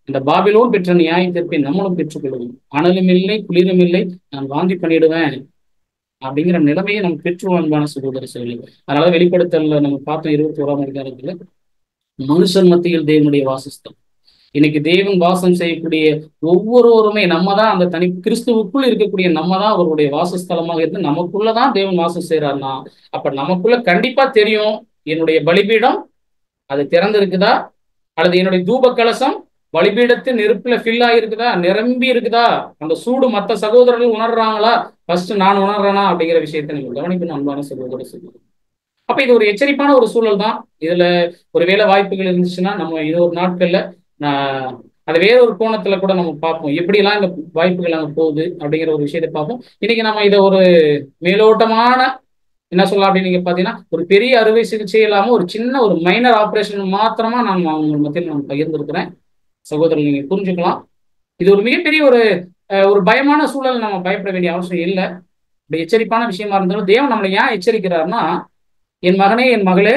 இந்த பாபிலோன் பெற்ற நியாய தீர்ப்பை நம்மளும் பெற்றுக்கொள்வோம். அனலும் இல்லை குளிரும் இல்லை, நான் வாந்தி பண்ணிடுவேன் அப்படிங்கிற நிலைமையை நம்ம பெற்றுவோம் அன்பான சகோதர சொல்லி. அதனால வெளிப்படுத்தல நம்ம பார்த்தோம் 21ஆம் அதிகாரத்துல மனுஷன் மத்தியில் தேவனுடைய வாசஸ்தலம். இன்னைக்கு தேவன் வாசம் செய்யக்கூடிய ஒவ்வொருவருமே நம்ம தான் அந்த தனி கிறிஸ்துவுக்குள் இருக்கக்கூடிய நம்ம தான் அவருடைய வாசஸ்தலமாக இருந்து நமக்குள்ளதான் தேவன் வாசம் செய்யறாருன்னா அப்ப நமக்குள்ள கண்டிப்பா தெரியும் என்னுடைய பலிபீடம் அது திறந்திருக்குதா, அல்லது என்னுடைய தூப கலசம் பலிபீடத்தின் நெருப்புல ஃபில் ஆகிருக்குதா, நிரம்பி இருக்குதா, அந்த சூடு மற்ற சகோதரர்கள் உணர்றாங்களா, ஃபர்ஸ்ட் நான் உணர்றேனா அப்படிங்கிற விஷயத்தை நீங்க கவனிக்கணும் அன்பான சகோதர சகோதரி. அப்ப இது ஒரு எச்சரிப்பான ஒரு சூழல் தான். இதுல ஒருவேளை வாய்ப்புகள் இருந்துச்சுன்னா நம்ம இன்னொரு நாட்கள்ல அது வேற ஒரு கோணத்துல கூட நம்ம பார்ப்போம், எப்படியெல்லாம் இந்த வாய்ப்புகள் அங்க போகுது அப்படிங்கிற ஒரு விஷயத்தை பார்ப்போம். இன்னைக்கு நம்ம இதை ஒரு மேலோட்டமான என்ன சொல்லலாம் அப்படின்னு நீங்க பாத்தீங்கன்னா ஒரு பெரிய அறுவை சிகிச்சை இல்லாம ஒரு சின்ன ஒரு மைனர் ஆப்ரேஷன் மாத்திரமா நான் அவங்க மத்தியில் நான் பகிர்ந்துருக்கிறேன். சகோதரர் நீங்க புரிஞ்சுக்கலாம். இது ஒரு மிகப்பெரிய ஒரு பயமான சூழல், நம்ம பயப்பட வேண்டிய அவசியம் இல்லை. இப்படி எச்சரிப்பான விஷயமா இருந்தாலும் தேவன் நம்மளை ஏன் எச்சரிக்கிறாருன்னா, என் மகனே என் மகளே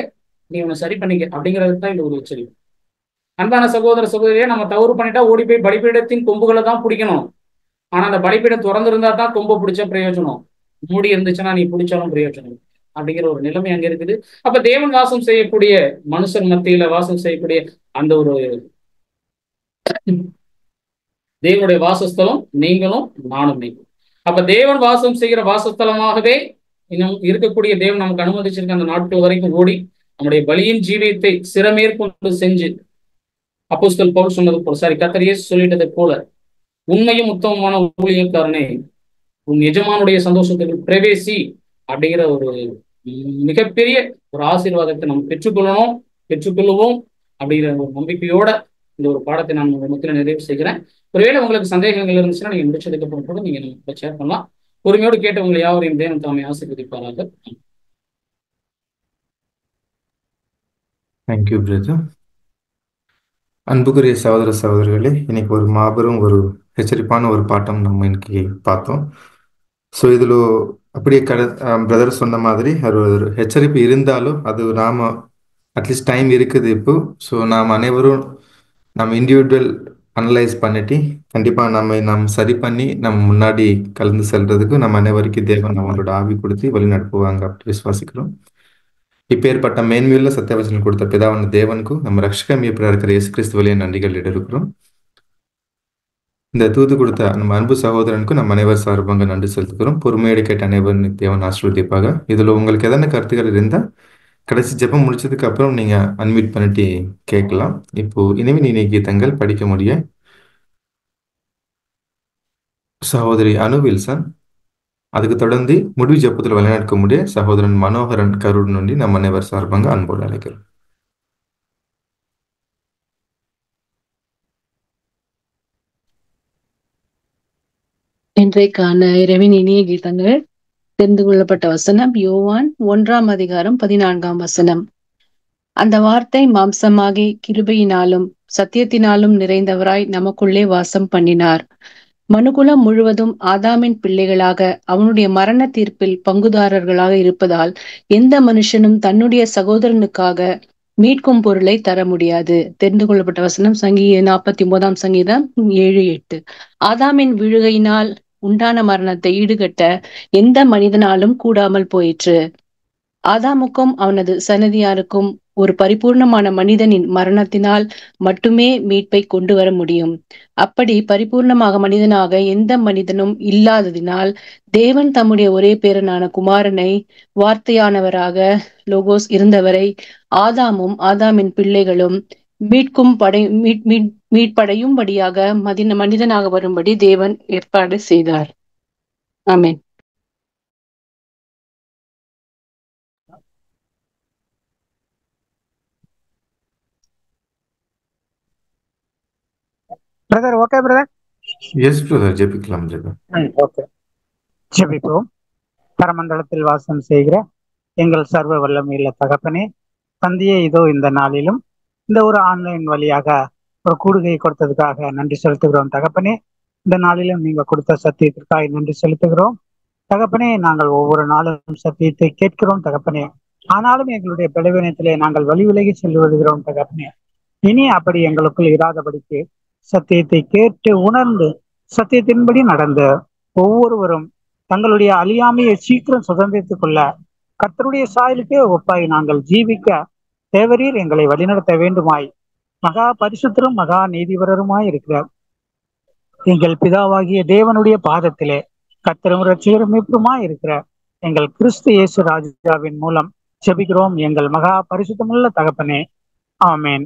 நீ உன்னை சரி பண்ணிக்க அப்படிங்கிறது தான் இது ஒரு எச்சரிப்பு. அன்பான சகோதர சகோதரியே, நம்ம தவறு பண்ணிட்டா ஓடி போய் பலிபீடத்தின் கொம்புகளை தான் பிடிக்கணும். ஆனா அந்த பலிபீடம் திறந்திருந்தா தான் கொம்பை பிடிச்ச பிரயோஜனம், மூடி இருந்துச்சுன்னா நீ பிடிச்சாலும் பிரயோஜனம் அப்படிங்கிற ஒரு நிலைமை அங்க இருக்குது. அப்ப தேவன் வாசம் செய்யக்கூடிய மனுஷன் மத்தியில வாசம் செய்யக்கூடிய அந்த ஒரு தேவனுடைய வாசஸ்தலம் நீங்களும் நானும் நீங்களும். அப்ப தேவன் வாசம் செய்கிற வாசஸ்தலமாகவே இன்னும் இருக்கக்கூடிய தேவன் நமக்கு அனுமதிச்சிருக்க அந்த நாட்கள் வரைக்கும் ஓடி நம்முடைய பலியின் ஜீவியத்தை சிறமேற்கொண்டு செஞ்சு அப்போஸ்தலன் பவுல் சொன்னது போல, கர்த்தர் இயேசு சொல்லிட்டதை போல, உண்மையும் உத்தமமான ஊழியக்காரனே உன் எஜமானுடைய சந்தோஷத்துக்கு பிரவேசி அப்படிங்கிற ஒரு மிகப்பெரிய ஒரு ஆசீர்வாதத்தை நம்ம பெற்றுக்கொள்ளுவோம் அப்படிங்கிற ஒரு நம்பிக்கையோட இந்த ஒரு பாடத்தை நான் உங்க மத்தியில நிறைவு செய்கிறேன். ஒருவேளை உங்களுக்கு சந்தேகங்கள் இருந்துச்சுன்னா நீங்க முடிச்சதுக்கு அப்புறம் கூட நீங்க நம்ம ஷேர் பண்ணலாம். பொறுமையோடு கேட்டவங்களை யாவரையும் தேவன் தாமே ஆசீர்வதிப்பாராக. Thank you brother. அன்புக்குரிய சகோதர சகோதரிகளே, இன்னைக்கு ஒரு மாபெரும் ஒரு எச்சரிப்பான ஒரு பாட்டம் நம்ம இன்னைக்கு பார்த்தோம். ஸோ இதில் அப்படியே பிரதர் சொன்ன மாதிரி ஒரு எச்சரிப்பு இருந்தாலும் அது நாம அட்லீஸ்ட் டைம் இருக்குது இப்போ. ஸோ நாம் அனைவரும் நம்ம இண்டிவிஜுவல் அனலைஸ் பண்ணிட்டு கண்டிப்பாக நம்ம சரி பண்ணி நம்ம முன்னாடி கலந்து செல்றதுக்கு நம்ம அனைவருக்கும் தேவன் அவங்களோட ஆவி கொடுத்து வழி நடப்புவாங்க அப்படி விசுவாசிக்கிறோம். இப்பேற்பட்ட மேன்மையுள்ள சத்தியவசனம் கொடுத்த பிதாவான தேவனுக்கும் நம்ம ரட்சக மீட்பராக இருக்கிற இயேசு கிறிஸ்து வழியா நன்றிகள் இருக்கிறோம். இந்த தூது கொடுத்த நம்ம அன்பு சகோதரனுக்கும் நம்ம அனைவர் சார்பாக நன்றி செலுத்துக்கிறோம். பொறுமையோடு கேட்ட அனைவரும் தேவன் ஆசீர்வதிப்பாக. இதுல உங்களுக்கு எதனா கருத்துக்கள் இருந்தால் கடைசி ஜெபம் முடிச்சதுக்கு அப்புறம் நீங்க அன்மியூட் பண்ணிட்டு கேட்கலாம். இப்போ இனிமே நீ கீதங்கள் படிக்க முடிய சகோதரி அனு வில்சன், அதுக்கு தொடர்ந்து முடிவு ஜெபத்தில் வழிநடக்க முடிய சகோதரன் மனோகரன் கரூர் நொண்டி நம்ம அனைவர் சார்பாக அன்போடு அழைக்கிறோம். இன்றைக்கான இரவின் இனிய கீதங்கள் தெரிந்து கொள்ளப்பட்ட வசனம் யோவான் 1ஆம் அதிகாரம் 14ஆம் வசனம். அந்த வார்த்தை மாம்சமாகி கிருபையினாலும் சத்தியத்தினாலும் நிறைந்தவராய் நமக்குள்ளே வாசம் பண்ணினார். மனுகுலம் முழுவதும் ஆதாமின் பிள்ளைகளாக அவனுடைய மரண தீர்ப்பில் பங்குதாரர்களாக இருப்பதால் எந்த மனுஷனும் தன்னுடைய சகோதரனுக்காக மீட்கும் பொருளை தர முடியாது. தெரிந்து கொள்ளப்பட்ட வசனம் 49ஆம் சங்கீதம் 7-8. ஆதாமின் விழுகையினால் உண்டான மரணத்தை ஈடுகட்ட எந்த மனிதனாலும் கூடாமல் போயிற்று. ஆதாமுக்கும் அவனது சன்னதியாருக்கும் ஒரு பரிபூர்ணமான மனிதனின் மரணத்தினால் மட்டுமே மீட்பை கொண்டு வர முடியும். அப்படி பரிபூர்ணமாக மனிதனாக எந்த மனிதனும் இல்லாததினால் தேவன் தம்முடைய ஒரே பேரனான குமாரனை, வார்த்தையானவராக லோகோஸ் இருந்தவரை, ஆதாமும் ஆதாமின் பிள்ளைகளும் மீட்படையும்படியாக மனிதனாக வரும்படி தேவன் ஏற்பாடு செய்தார். ஆமென். Brother okay brother? Yes brother, ஜெபிக்கலாம் ஜெபம். ஓகே, ஜெபிப்போம். பரமண்டலத்தில் வாசம் செய்கிற எங்கள் சர்வ வல்லமையுள்ள தகப்பனே, தந்தையே, இதோ இந்த நாளிலும் இந்த ஒரு ஆன்லைன் வழியாக ஒரு கூடுகை கொடுத்ததுக்காக நன்றி செலுத்துகிறோம் தகப்பனே. இந்த நாளிலும் நீங்க கொடுத்த சத்தியத்திற்காக நன்றி செலுத்துகிறோம் தகப்பனே. நாங்கள் ஒவ்வொரு நாளும் சத்தியத்தை கேட்கிறோம் தகப்பனே, ஆனாலும் எங்களுடைய பலவீனத்திலே நாங்கள் வழி விலகி சென்று வருகிறோம் தகப்பனே. இனி அப்படி எங்களுக்குள் இராதபடிக்கு சத்தியத்தை கேட்டு உணர்ந்து சத்தியத்தின்படி நடந்த ஒவ்வொருவரும் தங்களுடைய அழியாமையை சீக்கிரம் சுதந்திரித்துக் கொள்ள கர்த்தருடைய சாயலுக்கே ஒப்பாய் நாங்கள் ஜீவிக்க தேவரீர் எங்களை வழிநடத்த வேண்டுமாய் மகா பரிசுத்தரும் மகா நீதிபரருமாய் இருக்கிறார் எங்கள் பிதாவாகிய தேவனுடைய பாதத்திலே கர்த்தரும் இரட்சகரும் மீட்புமாய் இருக்கிற எங்கள் கிறிஸ்து இயேசு ராஜாவின் மூலம் ஜெபிக்கிறோம் எங்கள் மகா பரிசுத்தமுள்ள தகப்பனே. ஆமேன்.